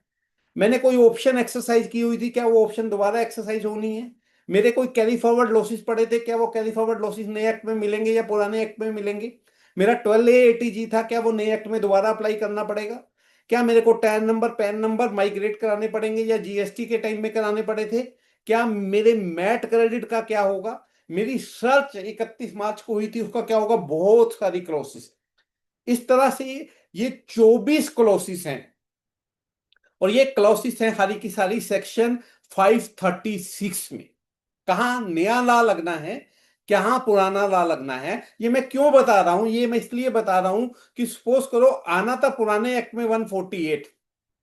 मैंने कोई ऑप्शन एक्सरसाइज की हुई थी, क्या वो ऑप्शन दोबारा एक्सरसाइज होनी है? मेरे कोई कैरी फॉरवर्ड लॉसेस पड़े थे, क्या वो कैरी फॉरवर्ड लॉसेस नए एक्ट में मिलेंगे या पुराने एक्ट में मिलेंगे? मेरा 12A80G था, क्या वो नए एक्ट में दोबारा अप्लाई करना पड़ेगा? क्या मेरे को tan number, pan number migrate कराने पड़ेंगे या जीएसटी के टाइम में कराने पड़े थे? क्या मेरे मैट क्रेडिट का क्या होगा? मेरी सर्च 31 मार्च को हुई थी, उसका क्या होगा? बहुत सारी क्लॉसेस. इस तरह से ये 24 क्लॉसेस हैं और ये क्लॉसेस हैं सारी की सारी सेक्शन 536 में. कहां नया लॉ लगना है, कहां पुराना लॉ लगना है, ये मैं क्यों बता रहा हूं? ये मैं इसलिए बता रहा हूं कि सपोज करो आना था पुराने एक्ट में 148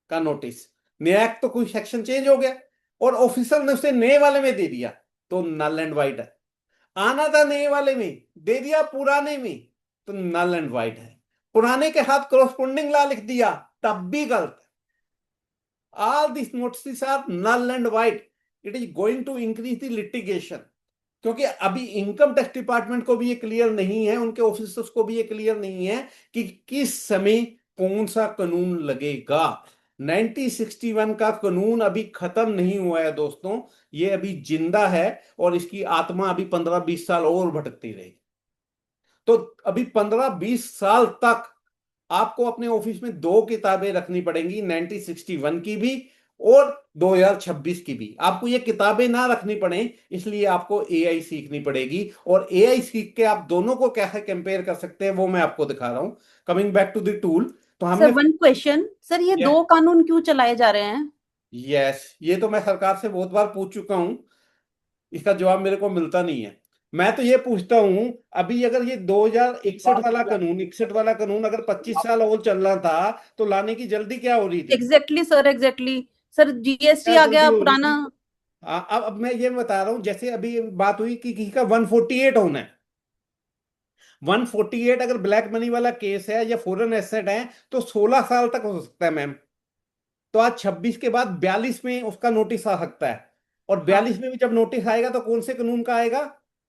का नोटिस, नया एक्ट तो कोई सेक्शन चेंज हो गया और ऑफिसर ने उसे नए वाले में दे दिया, तो नल एंड वाइड है. आना था नए वाले में, दे दिया पुराने में, तो नल एंड वाइड है. पुराने के साथ कॉरस्पॉन्डिंग लॉ लिख दिया, तब भी गलत. All this notice are null and void. It is going to increase the litigation. क्योंकि अभी इनकम टैक्स डिपार्टमेंट को भी ये क्लियर नहीं है, उनके ऑफिसर्स को भी ये क्लियर नहीं है कि किस समय कौन सा कानून लगेगा. 1961 का कानून अभी खत्म नहीं हुआ है दोस्तों, ये अभी जिंदा है और इसकी आत्मा अभी 15-20 साल और भटकती रहेगी. तो अभी 15-20 साल तक आपको अपने ऑफिस में 2 किताबें रखनी पड़ेंगी, 1961 की भी और 2026 की भी. आपको ये किताबें ना रखनी पड़े इसलिए आपको एआई सीखनी पड़ेगी, और एआई सीख के आप दोनों को कैसे कंपेयर कर सकते हैं वो मैं आपको दिखा रहा हूं. Coming back to the tool, तो सर हमने वन क्वेश्चन, सर ये Yes. दो कानून क्यों चलाए जा रहे हैं? ये तो मैं सरकार से बहुत बार पूछ चुका हूं, इसका जवाब मेरे को मिलता नहीं है। मैं तो ये पूछता हूं, अभी अगर ये 2061 वाला कानून अगर 25 साल और चल रहा था तो लाने की जल्दी क्या हो रही थी? Exactly sir, exactly sir, GST क्या आ जल्दी गया हो रही पुराना। थी? अब मैं ये बता रहा हूं, जैसे अभी बात हुई कि किसी का 148 होना है। 148 अगर ब्लैक मनी वाला केस है या फॉरेन एसेट है तो 16 साल तक हो सकता है मैम। तो आज 26 के बाद 42 में उसका नोटिस आ सकता है, और 42 में भी जब नोटिस आएगा तो कौन से कानून का आएगा?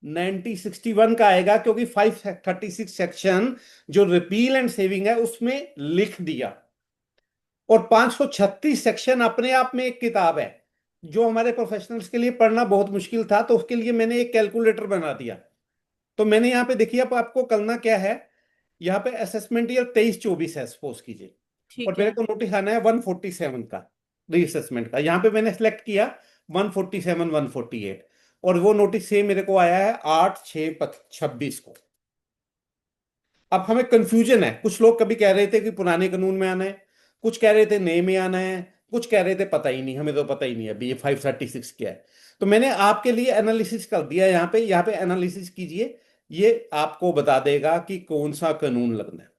1961 का आएगा, क्योंकि 536 सेक्शन जो रिपील एंड सेविंग है उसमें लिख दिया। और 536 सेक्शन अपने आप में एक किताब है जो हमारे प्रोफेशनल्स के लिए पढ़ना बहुत मुश्किल था, तो उसके लिए मैंने एक कैलकुलेटर बना दिया। तो मैंने यहाँ पे देखिए, अब आपको करना क्या है, यहाँ पे असेसमेंट ईयर 23-24 है सपोज कीजिए, और ठीक मेरे है। को नोटिस आना है 147 का रीअसेसमेंट का। यहाँ पे मैंने सेलेक्ट किया 147 148, और वो नोटिस से मेरे को आया है 8/6/26 को। अब हमें कंफ्यूजन है, कुछ लोग कभी कह रहे थे कि पुराने कानून में आना है, कुछ कह रहे थे नए में आना है, कुछ कह रहे थे पता ही नहीं, हमें तो पता ही नहीं अभी ये 536 क्या है। तो मैंने आपके लिए एनालिसिस कर दिया, यहाँ पे एनालिसिस कीजिए, ये आपको बता देगा कि कौन सा कानून लगना है,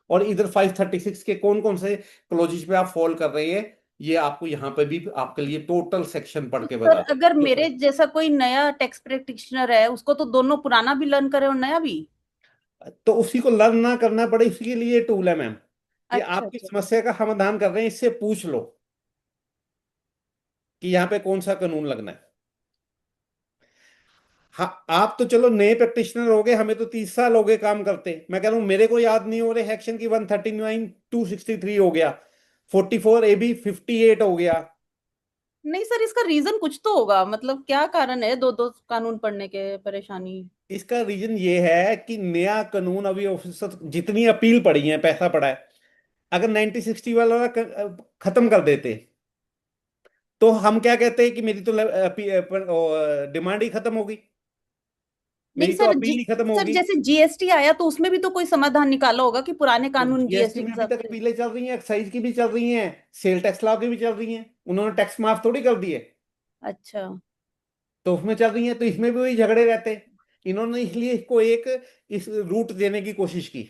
और इधर 536 के कौन कौन से क्लोजेज पे आप फॉल कर रहे हैं, ये आपको यहाँ पे भी आपके लिए टोटल सेक्शन पढ़ तो के सर बता अगर देगा। मेरे जैसा कोई नया टैक्स प्रैक्टिशनर है, उसको तो दोनों पुराना भी लर्न करे और नया भी। तो उसी को लर्न ना करना पड़े, इसके लिए टूल है मैम, कि अच्छा आपकी अच्छा। समस्या का समाधान कर रहे हैं, इससे पूछ लो कि यहाँ पे कौन सा कानून लगना है। हाँ, आप तो चलो नए प्रैक्टिशनर हो गए, हमें तो 30 साल हो गए काम करते। मैं कह रहा हूँ मेरे को याद नहीं हो रहे सेक्शन की 139 263 हो गया, 44 AB 58 हो गया। नहीं सर, इसका रीजन कुछ तो होगा, मतलब क्या कारण है दो दो कानून पढ़ने के परेशानी? इसका रीजन ये है कि नया कानून अभी ऑफिसर जितनी अपील पड़ी है, पैसा पड़ा है, अगर 1960 वाला खत्म कर देते तो हम क्या कहते हैं कि मेरी तो डिमांड ही खत्म होगी, नहीं मेरी तो सर, अपील ही खत्म सर होगी। जैसे जीएसटी आया तो उसमें भी तो कोई समाधान निकाला होगा कि पुराने तो कानून जीएसटी जीएसटी के में अभी हिसाब तक से। अपीलें चल रही हैं, एक्साइज की भी चल रही हैं, सेल टैक्स लॉ की भी चल रही हैं, उन्होंने टैक्स माफ थोड़ी कर दिए, अच्छा। तो उसमें चल रही हैं, तो इसमें भी वही झगड़े रहते हैं। इन्होंने इसलिए इसको एक इस रूट देने की कोशिश की।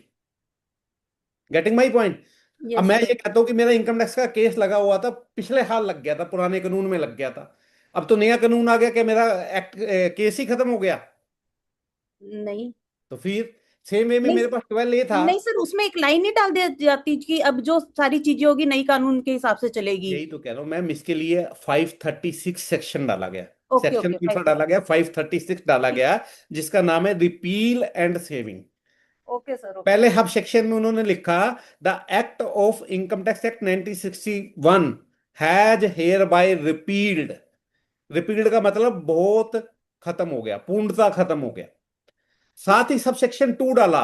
Getting my point? अब यस मैं सर। ये कहता हूँ कि मेरा इनकम टैक्स का केस लगा हुआ था, पिछले साल लग गया था, पुराने कानून में लग गया था, अब तो नया कानून आ गया, कि मेरा एक्ट केस ही खत्म हो गया? नहीं तो फिर सेम वे में नहीं मेरे पास 12A था। नहीं सर, उसमें एक लाइन ही डाल दी जाती कि अब जो सारी चीजें होगी नई कानून के हिसाब से चलेगी। यही तो कह रहा हूँ मैम, इसके लिए 536 सेक्शन डाला गया। ओके सेक्शन ओके, कौन सा 5। डाला गया? 536 डाला गया, जिसका नाम है repeal and saving. Okay sir, okay. पहले हब सेक्शन में उन्होंने लिखा the act of income tax act 1961 has hereby repealed. Repealed का मतलब बहुत खत्म हो गया, पूर्णतः खत्म हो गया। साथ ही सब सेक्शन 2 डाला,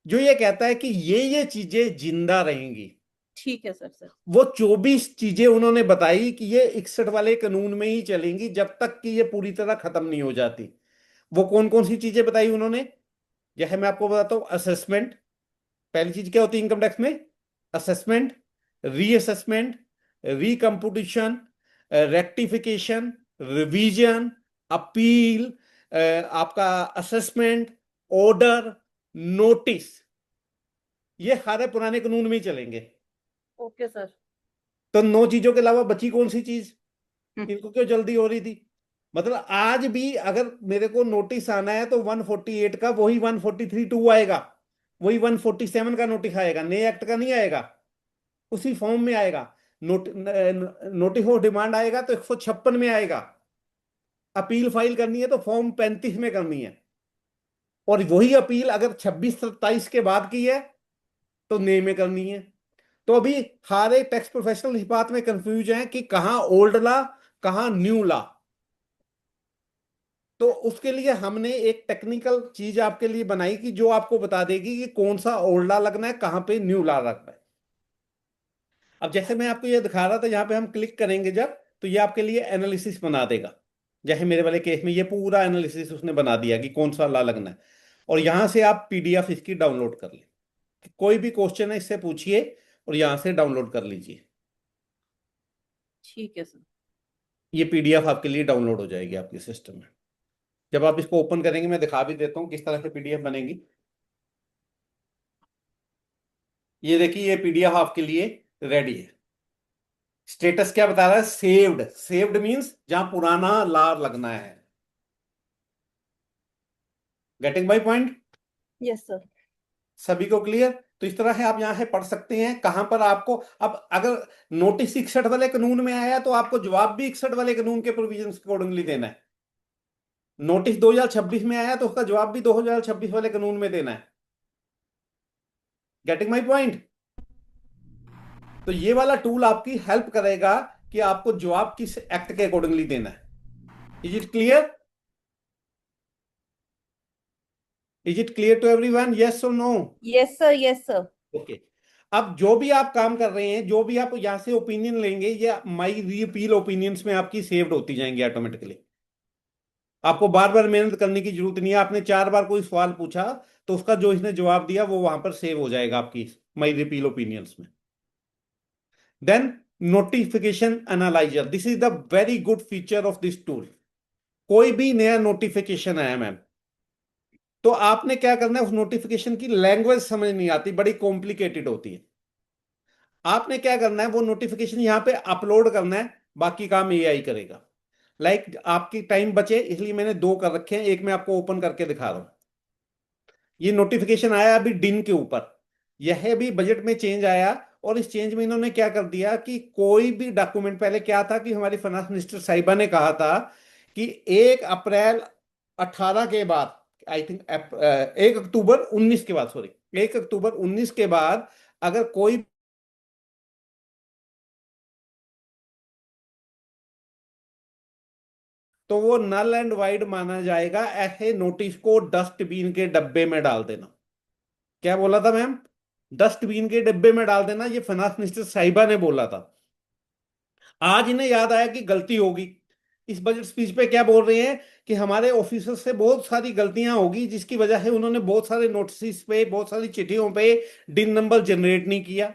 जो ये कहता है कि ये चीजें जिंदा रहेंगी। ठीक है सर। सर वो 24 चीजें उन्होंने बताई कि ये 61 वाले कानून में ही चलेंगी जब तक कि ये पूरी तरह खत्म नहीं हो जाती। वो कौन कौन सी चीजें बताई उन्होंने? जैसे मैं आपको बताता हूं, असेसमेंट। पहली चीज क्या होती है इनकम टैक्स में? Assessment, reassessment, recomputation, rectification, revision, appeal, आपका असेसमेंट, ऑर्डर, नोटिस, ये सारे पुराने कानून में ही चलेंगे। Okay sir. तो 9 चीजों के अलावा बची कौन सी चीज? हम्म। इनको क्यों जल्दी हो रही थी? मतलब आज भी अगर मेरे को नोटिस आना है तो 148 का वही 143(2) आएगा, वही 147 का नोटिस आएगा, नए एक्ट का नहीं आएगा, उसी फॉर्म में आएगा। नोटिस ऑफ डिमांड आएगा तो 156 में आएगा, अपील फाइल करनी है तो फॉर्म 35 में करनी है, और वही अपील अगर 26-27 के बाद की है तो नए में करनी है। तो अभी सारे टैक्स प्रोफेशनल इस बात में कंफ्यूज हैं कि कहाँ ओल्ड ला, कहाँ न्यू ला। तो उसके लिए हमने एक टेक्निकल चीज आपके लिए बनाई कि जो आपको बता देगी कि कौन सा ओल्ड ला लगना है, कहाँ पे न्यू ला लगना है। अब जैसे मैं आपको ये दिखा रहा था, यहाँ पे हम क्लिक करेंगे जब, तो ये आपके लिए एनालिसिस बना देगा। जैसे मेरे वाले केस में ये पूरा एनालिसिस उसने बना दिया कि कौन सा ला लगना है, और यहां से आप PDF इसकी डाउनलोड कर लें। कोई भी क्वेश्चन है इससे पूछिए और यहां से डाउनलोड कर लीजिए। ठीक है सर। ये पीडीएफ आपके लिए डाउनलोड हो जाएगी आपके सिस्टम में। जब आप इसको ओपन करेंगे, मैं दिखा भी देता हूँ किस तरह से पीडीएफ बनेगी। ये देखिए, ये पीडीएफ आपके लिए रेडी है। स्टेटस क्या बता रहा है? सेव्ड। सेव्ड मींस जहां पुराना लार लगना है। Getting my point? Yes sir. सभी को क्लियर? तो इस तरह है, आप यहां से पढ़ सकते हैं कहां पर आपको। अब अगर नोटिस 61 वाले कानून में आया तो आपको जवाब भी 61 वाले कानून के प्रोविजन के अकॉर्डिंगली देना है। नोटिस 2026 में आया तो उसका जवाब भी 2026 वाले कानून में देना है। Getting my point? तो ये वाला टूल आपकी हेल्प करेगा कि आपको जवाब किस एक्ट के अकॉर्डिंगली देना है। Is it clear? Is it clear to everyone? Yes और no? Yes sir, yes sir. Okay. अब जो भी आप काम कर रहे हैं, जो भी आप यहां से ओपिनियन लेंगे, ये माई रीअपील ओपिनियंस में आपकी सेव्ड होती जाएंगी ऑटोमेटिकली। आपको बार बार मेहनत करने की जरूरत नहीं है। आपने 4 बार कोई सवाल पूछा तो उसका जो इसने जवाब दिया वो वहां पर सेव हो जाएगा आपकी माई रिपील ओपिनियंस में। Then notification analyser, this is the very good feature of this tool. कोई भी नया नोटिफिकेशन आया मैम, तो आपने क्या करना है, उस नोटिफिकेशन की लैंग्वेज समझ नहीं आती, बड़ी कॉम्प्लिकेटेड होती है। आपने क्या करना है, वो नोटिफिकेशन यहां पे अपलोड करना है, बाकी काम एआई करेगा। आपकी टाइम बचे इसलिए मैंने 2 कर रखे हैं, एक मैं आपको ओपन करके दिखा रहा हूं। ये नोटिफिकेशन आया अभी डिन के ऊपर, यह भी बजट में चेंज आया। और इस चेंज में इन्होंने क्या कर दिया कि कोई भी डॉक्यूमेंट, पहले क्या था कि हमारी फाइनेंस मिनिस्टर साहिबा ने कहा था कि 1 अप्रैल 18 के बाद, आई थिंक 1 अक्टूबर 19 के बाद, सॉरी 1 अक्टूबर 19 के बाद अगर कोई तो वो नल एंड वाइड माना जाएगा। ऐसे नोटिस को डस्टबिन के डब्बे में डाल देना। क्या बोला था मैम? डस्टबिन के डब्बे में डाल देना, ये फाइनेंस मिनिस्टर साहिबा ने बोला था। आज इन्हें याद आया कि गलती होगी। इस बजट स्पीच पे क्या बोल रहे हैं कि हमारे ऑफिसर से बहुत सारी गलतियां होगी, जिसकी वजह से उन्होंने बहुत सारे नोटिस पे, बहुत सारी चिट्ठियों पे डिन नंबर जनरेट नहीं किया,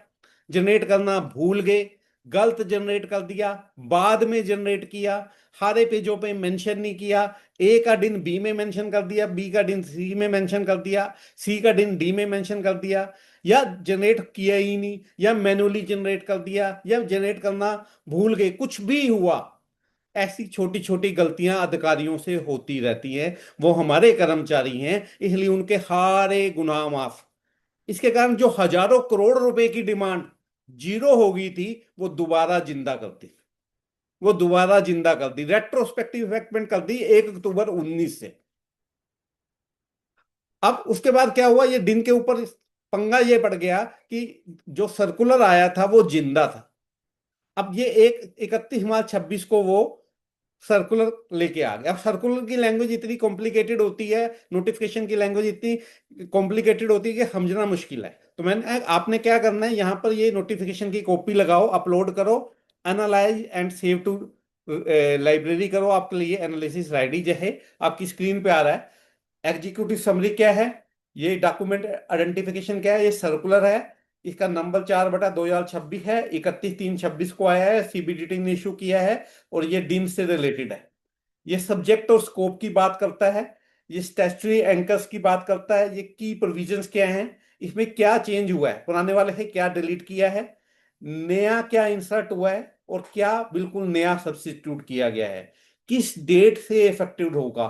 जनरेट करना भूल गए, गलत जनरेट कर दिया, बाद में जनरेट किया, सारे पेजों पे मेंशन नहीं किया, ए का दिन बी में मेंशन कर दिया, बी का दिन सी में मेंशन कर दिया, सी का दिन डी में मेंशन कर दिया, या जनरेट किया ही नहीं, या मैनुअली जनरेट कर दिया, या जनरेट करना भूल गए, कुछ भी हुआ। ऐसी छोटी छोटी गलतियां अधिकारियों से होती रहती हैं। वो हमारे कर्मचारी हैं, इसलिए उनके सारे गुनाह माफ। इसके कारण जो हजारों करोड़ रुपए की डिमांड जीरो हो गई थी, वो दोबारा जिंदा कर दी। वो दोबारा जिंदा कर दी, रेट्रोस्पेक्टिव इफेक्टमेंट कर दी 1 अक्टूबर 19 से। अब उसके बाद क्या हुआ, ये दिन के ऊपर पंगा ये पड़ गया कि जो सर्कुलर आया था वो जिंदा था। अब ये 31 मार्च 26 को वो सर्कुलर लेके आ गया। अब सर्कुलर की लैंग्वेज इतनी कॉम्प्लिकेटेड होती है, नोटिफिकेशन की लैंग्वेज इतनी कॉम्प्लिकेटेड होती है कि समझना मुश्किल है। तो मैंने आपने क्या करना है, यहां पर ये नोटिफिकेशन की कॉपी लगाओ, अपलोड करो, analyse and save to library करो। आपके लिए एनालिसिस रेडी जो है आपकी स्क्रीन पे आ रहा है। एग्जीक्यूटिव समरी क्या है, ये डॉक्यूमेंट आइडेंटिफिकेशन क्या है, ये सर्कुलर है, इसका नंबर 4/2026 है, 31/3/26 को आया है, सीबीडीटी ने इशू किया है, और ये दिन से रिलेटेड है। ये सब्जेक्ट और स्कोप की बात करता है, ये स्टैट्यूटरी एंकर्स की बात करता है, ये की प्रोविजंस क्या हैं, इसमें क्या चेंज हुआ है, पुराने वाले से क्या डिलीट किया है, नया क्या इंसर्ट हुआ है, और क्या बिल्कुल नया सब्स्टिट्यूट किया गया है, किस डेट से इफेक्टिव होगा,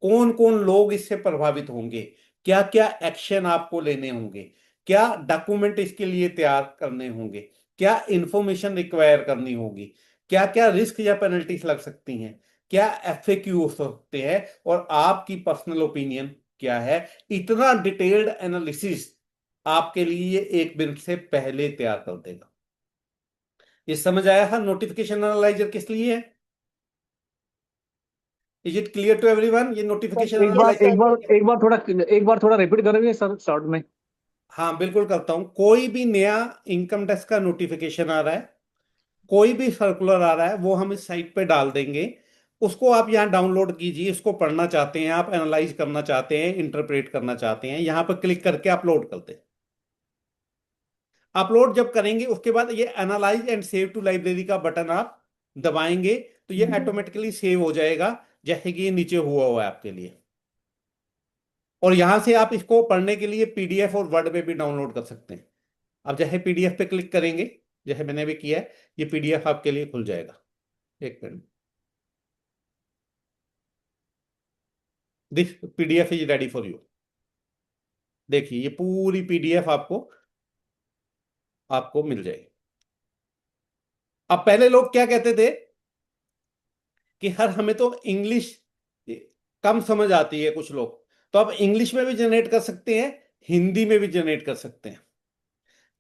कौन कौन लोग इससे प्रभावित होंगे, क्या क्या एक्शन आपको लेने होंगे, क्या डॉक्यूमेंट इसके लिए तैयार करने होंगे, क्या इंफॉर्मेशन रिक्वायर करनी होगी, क्या क्या रिस्क या पेनल्टीज लग सकती हैं, क्या एफएक्यू हो सकते हैं, और आपकी पर्सनल ओपिनियन क्या है। इतना डिटेल्ड एनालिसिस आपके लिए 1 मिनट से पहले तैयार कर देगा। ये समझ आया है नोटिफिकेशन एनालाइजर किस लिए है? Is it clear to everyone? ये नोटिफिकेशन एक बार थोड़ा रिपीट करेंगे सर शॉर्ट में? हाँ बिल्कुल करता हूं। कोई भी नया इनकम टैक्स का नोटिफिकेशन आ रहा है, कोई भी सर्कुलर आ रहा है, वो हम इस साइट पे डाल देंगे। उसको आप यहाँ डाउनलोड कीजिए, इसको पढ़ना चाहते हैं आप, एनालाइज करना चाहते हैं, इंटरप्रेट करना चाहते हैं, यहाँ पर क्लिक करके अपलोड कर दें। अपलोड जब करेंगे उसके बाद ये analyse and save to library का बटन आप दबाएंगे तो ये ऑटोमेटिकली सेव हो जाएगा, जैसे कि ये नीचे हुआ है आपके लिए। और यहां से आप इसको पढ़ने के लिए पीडीएफ और वर्ड में भी डाउनलोड कर सकते हैं। अब जैसे पीडीएफ पे क्लिक करेंगे, जैसे मैंने भी किया है, ये पीडीएफ आपके लिए खुल जाएगा। एक minute, this PDF is ready for you. देखिए ये पूरी पीडीएफ आपको आपको मिल जाएगी। अब पहले लोग क्या कहते थे कि हर हमें तो इंग्लिश कम समझ आती है कुछ लोग, तो आप इंग्लिश में भी जनरेट कर सकते हैं, हिंदी में भी जनरेट कर सकते हैं।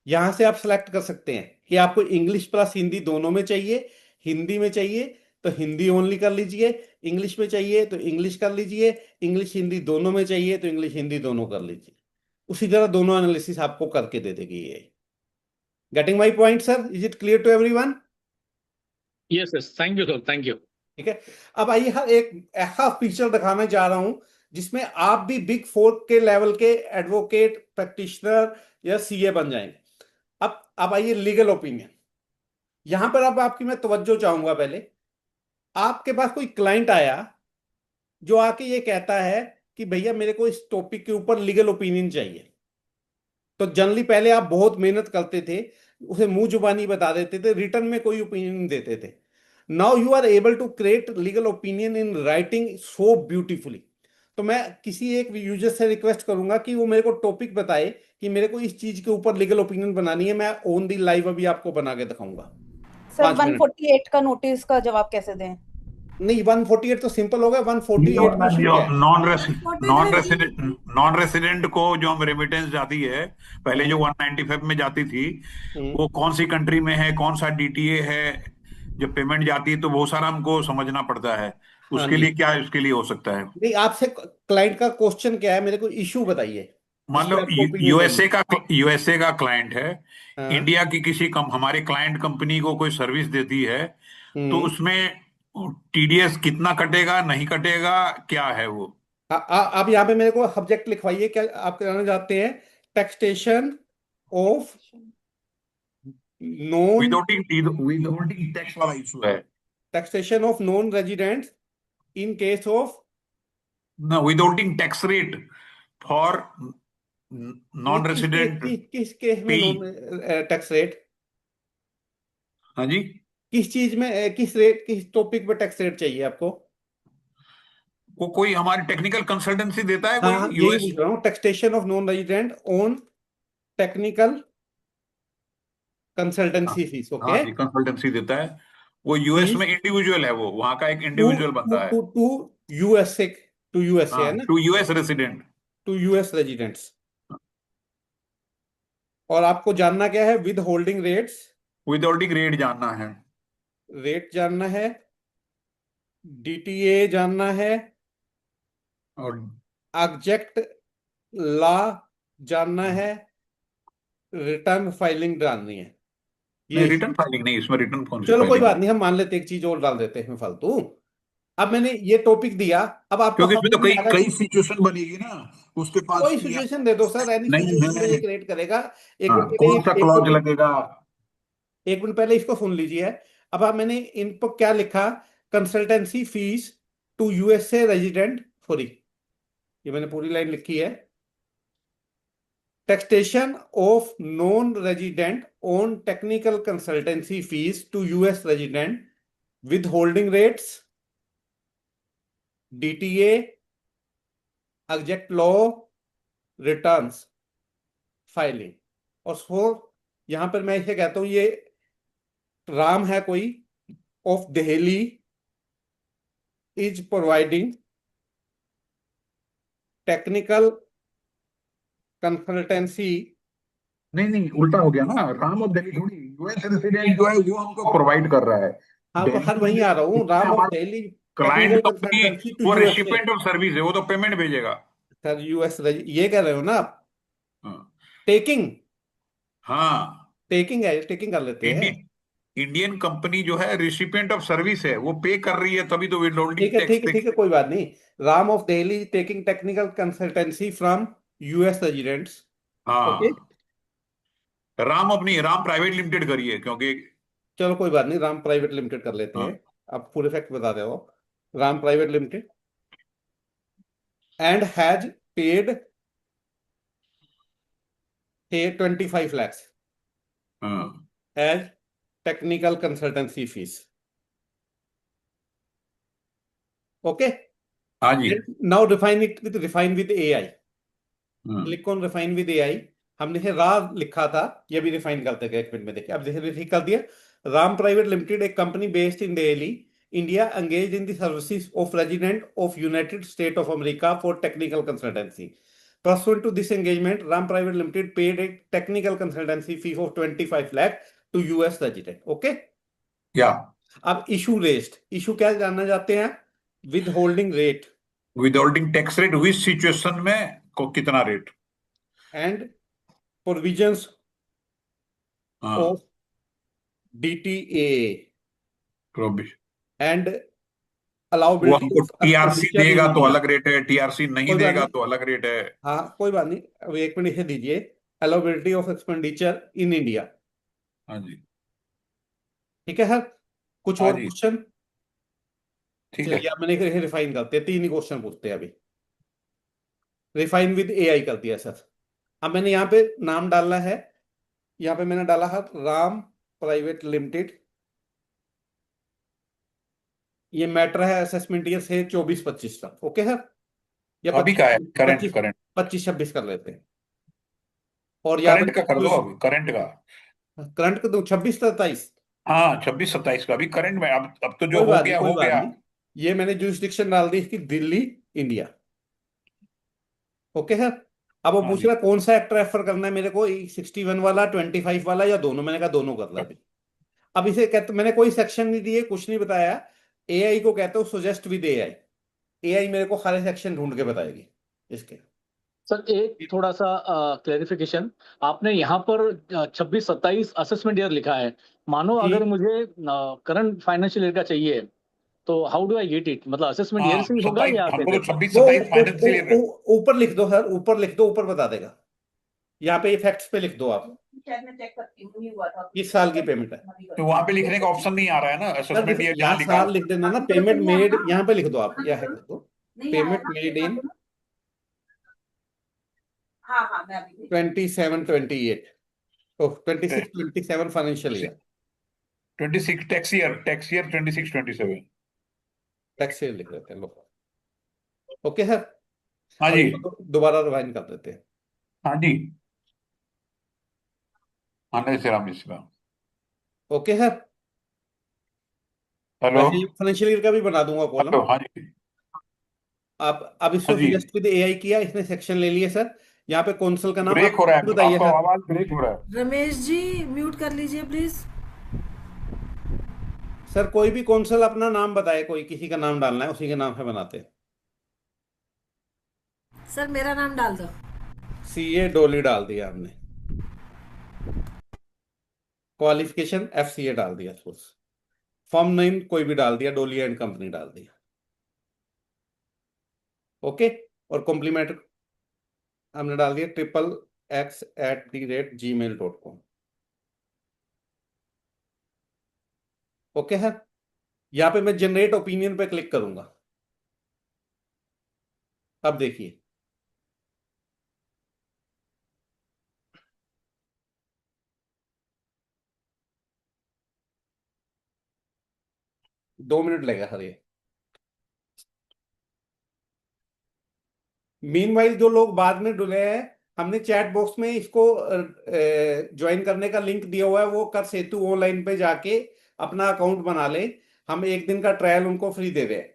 यहां से आप सेलेक्ट कर सकते हैं कि आपको इंग्लिश प्लस हिंदी दोनों में चाहिए। हिंदी में चाहिए तो हिंदी ओनली कर लीजिए, इंग्लिश में चाहिए तो इंग्लिश कर लीजिए, इंग्लिश हिंदी दोनों में चाहिए तो इंग्लिश हिंदी दोनों कर लीजिए। उसी तरह दोनों एनालिसिस आपको करके दे देगी ये। Getting my point sir? Is it clear to everyone? Yes yes, thank you sir, thank you. ठीक है, अब आइए हर एक ऐसा फीचर दिखाना चाह रहा हूं जिसमें आप भी बिग फोर के लेवल के एडवोकेट, प्रैक्टिशनर या सीए बन जाएंगे। अब आइए लीगल ओपिनियन। यहां पर अब आपकी मैं तवज्जो चाहूंगा। पहले आपके पास कोई क्लाइंट आया जो आके ये कहता है कि भैया मेरे को इस टॉपिक के ऊपर लीगल ओपिनियन चाहिए, तो जनरली पहले आप बहुत मेहनत करते थे, उसे मुंह जुबानी बता देते थे, रिटर्न में कोई ओपिनियन नहीं देते थे। Now you are able to create legal opinion in writing so beautifully. तो मैं किसी एक यूजर से रिक्वेस्ट करूंगा कि वो मेरे को टॉपिक बताए कि मेरे को इस चीज के ऊपर लीगल ओपिनियन बनानी है। मैं ऑन दी लाइव अभी आपको बना के दिखाऊंगा। सर 5 मिनट 148 का नोटिस का जवाब कैसे दें? नहीं, 148 तो सिंपल हो गया। 148 में इशू क्या है? नॉन रेसिडेंट को जो हम रेमिटेंस जाती है, पहले जो 195 में जाती थी, वो कौन सी कंट्री में है, कौन सा डीटीए है, जब पेमेंट जाती है तो वो सारा हमको समझना पड़ता है। उसके लिए क्या उसके लिए हो सकता है? नहीं, आपसे क्लाइंट का क्वेश्चन क्या है, मेरे को इशू बताइए। मान लो यूएसए का क्लाइंट है, इंडिया की किसी हमारे क्लाइंट कंपनी को कोई सर्विस देती है, तो उसमें टीडीएस कितना कटेगा, नहीं कटेगा, क्या है वो? आप यहाँ पे मेरे को सब्जेक्ट लिखवाइए। क्या आप कहना चाहते हैं? Taxation of non withholding tax वाला इशू है। Taxation of non residents in case of withholding tax rate for non resident. किस केस में नॉन टैक्स रेट? हाँ जी, किस चीज में, किस रेट, किस टॉपिक पे टैक्स रेट चाहिए आपको? वो कोई हमारी टेक्निकल कंसल्टेंसी देता है हाँ, कोई? यही पूछ रहा हूँ। Taxation of non resident on technical consultancy fees. Okay, हाँ जी, कंसल्टेंसी देता है वो। यूएस में इंडिविजुअल है, वो वहां का एक इंडिविजुअल बंदा है। टू यूएसए, टू यूएसए है ना, to US resident, to US residents. और आपको जानना क्या है? Withholding rates. Withholding rate जानना है, रेट जानना है, डीटीए जानना है, और एग्जैक्ट लॉ जानना है, रिटर्न फाइलिंग जाननी है। ये रिटर्न फाइलिंग नहीं, इसमें रिटर्न कौन सी? चलो कोई बात नहीं, हम मान लेते एक चीज और डाल देते हैं फालतू। अब मैंने ये टॉपिक दिया, अब आपको क्योंकि इसमें तो कई सिचुएशन बनेगी ना, उसके पास कोई सिचुएशन दे दो सर, एनी सिचुएशन ये क्रिएट करेगा। कौन सा क्लॉज लगेगा? एक मिनट पहले इसको सुन लीजिए। अब आप मैंने इन पर क्या लिखा? Consultancy fees to USA resident free. ये मैंने पूरी लाइन लिखी है। Taxation of non resident on technical consultancy fees to US resident withholding rates, DTA, exact law, returns filing. और सो यहां पर मैं इसे कहता हूं, ये राम है कोई of Delhi is providing technical consultancy. नहीं, उल्टा हो गया ना। राम ऑफ दिल्ली थोड़ी, यूएस रेसिडेंट जो है वो हमको प्रोवाइड कर रहा है। हाँ, तो हर वहीं आ रहा हूँ। Ram of Delhi client company, वो रिसिपिएंट ऑफ सर्विस है, वो तो पेमेंट भेजेगा सर। यूएस ये कह रहे हो ना आप? टेकिंग, हाँ, टेकिंग है, टेकिंग कर लेते हैं। इंडियन कंपनी जो है रिसिपिएंट ऑफ सर्विस है, वो पे कर रही है, तभी तो ठीक है, ठीक है, कोई बात नहीं। Ram of Delhi taking technical consultancy from US residents. Okay, Ram अपनी राम प्राइवेट लिमिटेड करिए, क्योंकि चलो कोई बात नहीं, राम प्राइवेट लिमिटेड कर लेते हाँ। हैं। आप पूरे फैक्ट बता रहे हो। Ram private limited and has paid 25 lakhs हाँ as technical consultancy fees. Okay. हाँ जी। Now refine with AI. हाँ Click on refine with AI. हमने ये रा लिखा था, ये भी रिफाइन करते गए, एक मिनट में देखिए। अब जैसे रिफाइन कर दिया। राम प्राइवेट लिमिटेड एक company based in Delhi, India, engaged in the services of resident of United States of America for technical consultancy. Pursuant to this engagement, Ram Private Limited paid a technical consultancy fee of 25 lakh to US resident. Okay? या अब issue rest, issue क्या जानना चाहते हैं? With holding rate withholding tax rate which situation में कितना rate and provisions हाँ of DTA and वो अलाउबिलिटी हमको ऑफ टीआरसी एक्सपेंडिचर इन देगा तो इंडिया। अलग रेट है, टीआरसी नहीं कोई बात देगा नहीं, तो अलग रेट है। हाँ कोई बात नहीं, अब एक मिनट इसे दीजिए। अलाउबिलिटी ऑफ एक्सपेंडिचर इन इंडिया। हाँ जी ठीक है सर, कुछ हाँ और जी क्वेश्चन? ठीक है। चलिए अब मैंने रिफाइन करते हैं, 3 ही क्वेश्चन पूछते हैं अभी। रिफाइन विद AI कर दिया सर। अब मैंने यहाँ पे नाम डालना है, यहाँ पे मैंने डाला है राम प्राइवेट लिमिटेड। ये मैटर है असेसमेंट ईयर से 24-25 का। ओके सर, या अभी का है करंट 25-26 कर लेते हैं। और यहाँ करंट का कर दो, अभी करंट का। करंट का दो 26-27। हाँ 26-27 का अभी करंट में। अब तो जो कोई हो बात नहीं, गया कोई हो बात गया। नहीं। ये मैंने जुरिस्डिक्शन डाल दी इसकी, दिल्ली, इंडिया। ओके सर, अब वो हाँ पूछ जी रहा कौन सा एक्ट रेफर करना है मेरे को, 61 वाला, 25 वाला, या दोनों? मैंने कहा दोनों कर ला। अब इसे कहते, मैंने कोई सेक्शन नहीं दिए, कुछ नहीं बताया। AI को कहते हो सजेस्ट विद AI। AI मेरे को सारे सेक्शन ढूंढ के बताएगी इसके। सर एक थोड़ा सा क्लेरिफिकेशन, आपने यहाँ पर 26-27 असेसमेंट ईयर लिखा है। मानो जी। अगर मुझे करंट फाइनेंशियल ईयर का चाहिए तो how do I get it? मतलब असेसमेंट ईयर हाँ से ही होगा 27 या हमको कैसे? तो 26 वो 27 फाइनेंशियल ईयर। ऊपर लिख दो सर, ऊपर लिख दो, ऊपर बता देगा। यहाँ पे फैक्ट्स पे लिख दो आप, किस साल की पेमेंट है। तो वहां पे लिखने का ऑप्शन नहीं आ रहा है ना, सर असेसमेंट ईयर यहाँ जहाँ लिखा साल लिख देना ना, पेमेंट मेड, यहाँ पे लिख दो आप, यह है लिख दो, payment made in 27-28, 26-27 financial year. 26 tax year 26-27। Tax year लिख देते हैं लोग। ओके सर, हाँ अब जी इसको दोबारा रिवाइंड कर देते हैं। हाँ जी Anand Shri Ram Mishra. Okay sir, hello वैसे फाइनेंशियल ईयर का भी बना दूंगा कॉलम। हेलो हाँ जी आप अब इसको हाँ जी। सजेस्ट विद AI किया, इसने सेक्शन ले लिया सर। यहाँ पे कौंसल का नाम ब्रेक हो रहा है, बताइए आपका सर। आवाज ब्रेक हो रहा है। रमेश जी म्यूट कर लीजिए प्लीज। सर कोई भी कौंसल अपना नाम बताए, कोई किसी का नाम डालना है, उसी के नाम से बनाते हैं। सर मेरा नाम डाल दो। CA डोली डाल दिया हमने, क्वालिफिकेशन FCA डाल दिया, फॉर्म नेम कोई भी डाल दिया, डोली एंड कंपनी डाल दिया। ओके, और कॉम्प्लीमेंट हमने डाल दिया XXX@gmail.com। ओके है, यहाँ पे मैं जनरेट ओपिनियन पे क्लिक करूंगा। अब देखिए, दो मिनट लगेगा सर ये। मीनवाइल जो लोग बाद में डुले हैं, हमने चैट बॉक्स में इसको ज्वाइन करने का लिंक दिया हुआ है, वो कर सेतु ऑनलाइन पे जाके अपना अकाउंट बना ले। हम 1 दिन का ट्रायल उनको फ्री दे रहे हैं।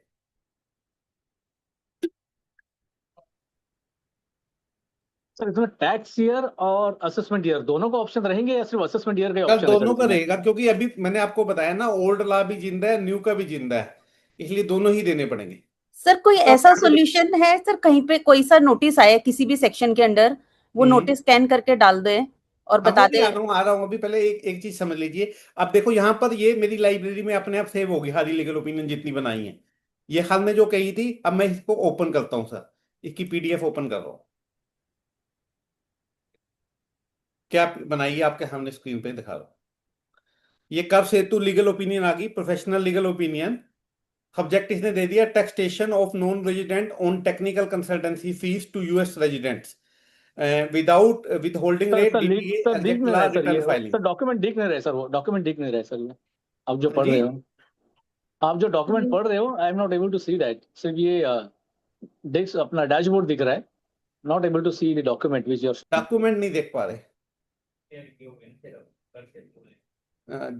सर इसमें टैक्स ईयर और असेसमेंट ईयर दोनों का ऑप्शन रहेंगे या सिर्फ असेसमेंट ईयर का कल ऑप्शन है दोनों सर का इसमें? रहेगा, क्योंकि अभी मैंने आपको बताया ना, ओल्ड लॉ भी जिंदा है, न्यू का भी जिंदा है, इसलिए दोनों ही देने पड़ेंगे। सर कोई ऐसा सॉल्यूशन है सर, कहीं पे कोई सा नोटिस आया किसी भी सेक्शन के अंडर, वो नोटिस स्कैन करके डाल दे और अब बता मैं दे? आ रहा हूँ अभी। पहले एक चीज समझ लीजिए। अब देखो यहाँ पर ये मेरी लाइब्रेरी में अपने आप सेव होगी सारी लीगल ओपिनियन जितनी बनाई है। ये हाल में जो कही थी, अब मैं इसको ओपन करता हूँ सर, इसकी PDF ओपन कर रहा हूँ। क्या बनाइए आपके सामने स्क्रीन पे दिखा रहा हूं। ये कर सेतु लीगल ओपिनियन आ गई, प्रोफेशनल लीगल ओपिनियन। सब्जेक्ट इसने दे दिया taxation of non resident on technical consultancy fees to US residents without withholding sir rate sir लीक डीटीए सर दिख एग्जैक्ट नहीं ला रहा है सर, रिटर्न ये फाइलिंग। सर डॉक्यूमेंट दिख नहीं रहे सर, वो डॉक्यूमेंट दिख नहीं रहे सर, ये आप जो पढ़ जी रहे हो, आप जो डॉक्यूमेंट पढ़ रहे हो, I am not able to see that. सिर्फ ये डेस्क अपना डैशबोर्ड दिख रहा है, not able to see the document which your. Document नहीं देख पा रहे,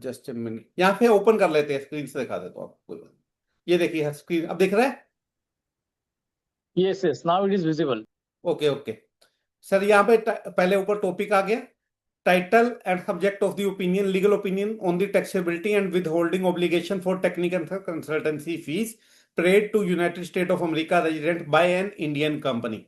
जस्ट मिनट, यहाँ पे ओपन कर लेते हैं, स्क्रीन से दिखा देता हूँ आपको। ये देखिए स्क्रीन अब दिख रहा है। Yes yes, now it is visible. Okay okay sir, यहाँ पे पहले ऊपर टॉपिक आ गया, title and subject of the opinion, legal opinion on the taxability and withholding obligation for technical consultancy fees paid to United State of America resident by an Indian company.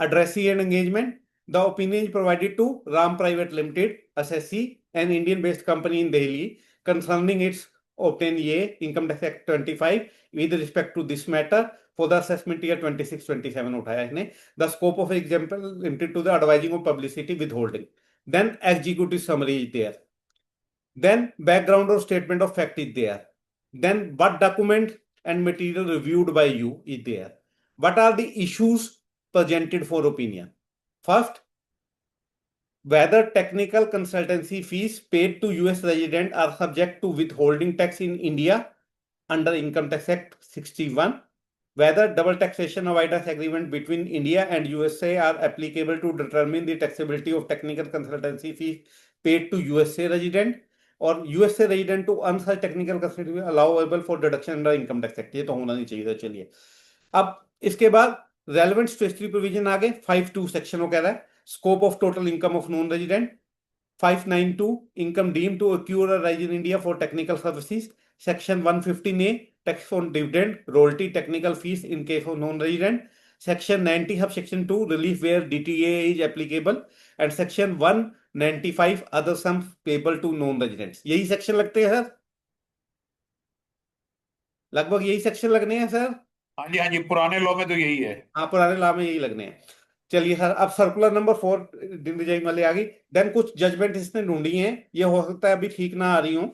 Addressee and engagement. The opinion is provided to Ram Private Limited, assessee, an Indian-based company in Delhi, concerning its obtained Income Tax Act 25 with respect to this matter for the assessment year 26-27 उठाया इसने। The scope of example limited to the advising of publicity withholding. Then executive summary is there. Then background or statement of fact is there. Then what document and material reviewed by you is there. What are the issues presented for opinion? First, whether technical consultancy fees paid to US resident are subject to withholding tax in India under Income Tax Act 61, whether double taxation avoidance agreement between India and USA are applicable to determine the taxability of technical consultancy fees paid to USA resident, or USA resident to earn such technical consultancy allowable for deduction under Income Tax Act। ये तो होना नहीं चाहिए था। चलिए अब इसके बाद रेलेवेंट स्टेटरी प्रोविजन आ गए। 5(2) सेक्शन वो कह रहा है scope of total income of non resident. 5(9)(2) income deem to accrue or arise in India for technical services. Section 115A tax on dividend royalty technical fees in case of non resident. Section 90 sub section 2 relief where DTA is applicable, and section 195 other sums payable to non residents. यही section लगते हैं sir, लगभग यही section लगने हैं sir. हाँ जी हाँ जी, पुराने लॉ में तो यही है। हाँ पुराने लॉ में यही लगने हैं। चलिए सर, अब सर्कुलर नंबर 4 डिजाइन वाले आ गई। देन कुछ जजमेंट इसने ढूंढी हैं, ये हो सकता है अभी ठीक ना आ रही हो,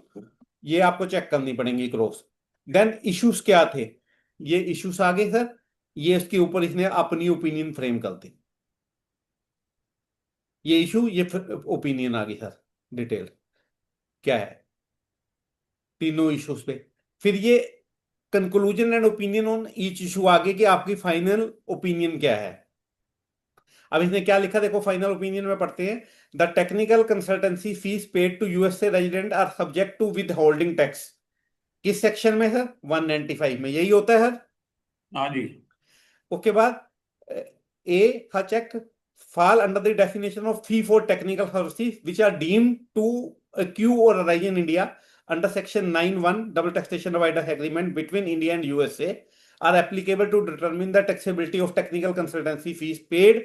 ये आपको चेक करनी पड़ेंगी क्रॉस। देन इश्यूज क्या थे, ये इश्यूज आ गए सर। ये इसके ऊपर इसने अपनी ओपिनियन फ्रेम कर दी, ये इशू ये ओपिनियन आ गई सर। डिटेल क्या है तीनों इश्यूज पे। फिर ये conclusion and opinion on each issue आगे कि आपकी फाइनल ओपिनियन क्या है। अब इसने क्या लिखा देखो, फाइनल ओपिनियन में पढ़ते हैं। The technical consultancy fees paid to USA resident are subject to withholding tax. किस सेक्शन में सर? 195 में। यही होता है सर। हाँ जी। उसके बाद ए का check fall under the definition of fee for technical services which are deemed to accrue or arise in India under section 9(1) double taxation avoidance agreement between India and USA are applicable to determine the taxability of technical consultancy fees paid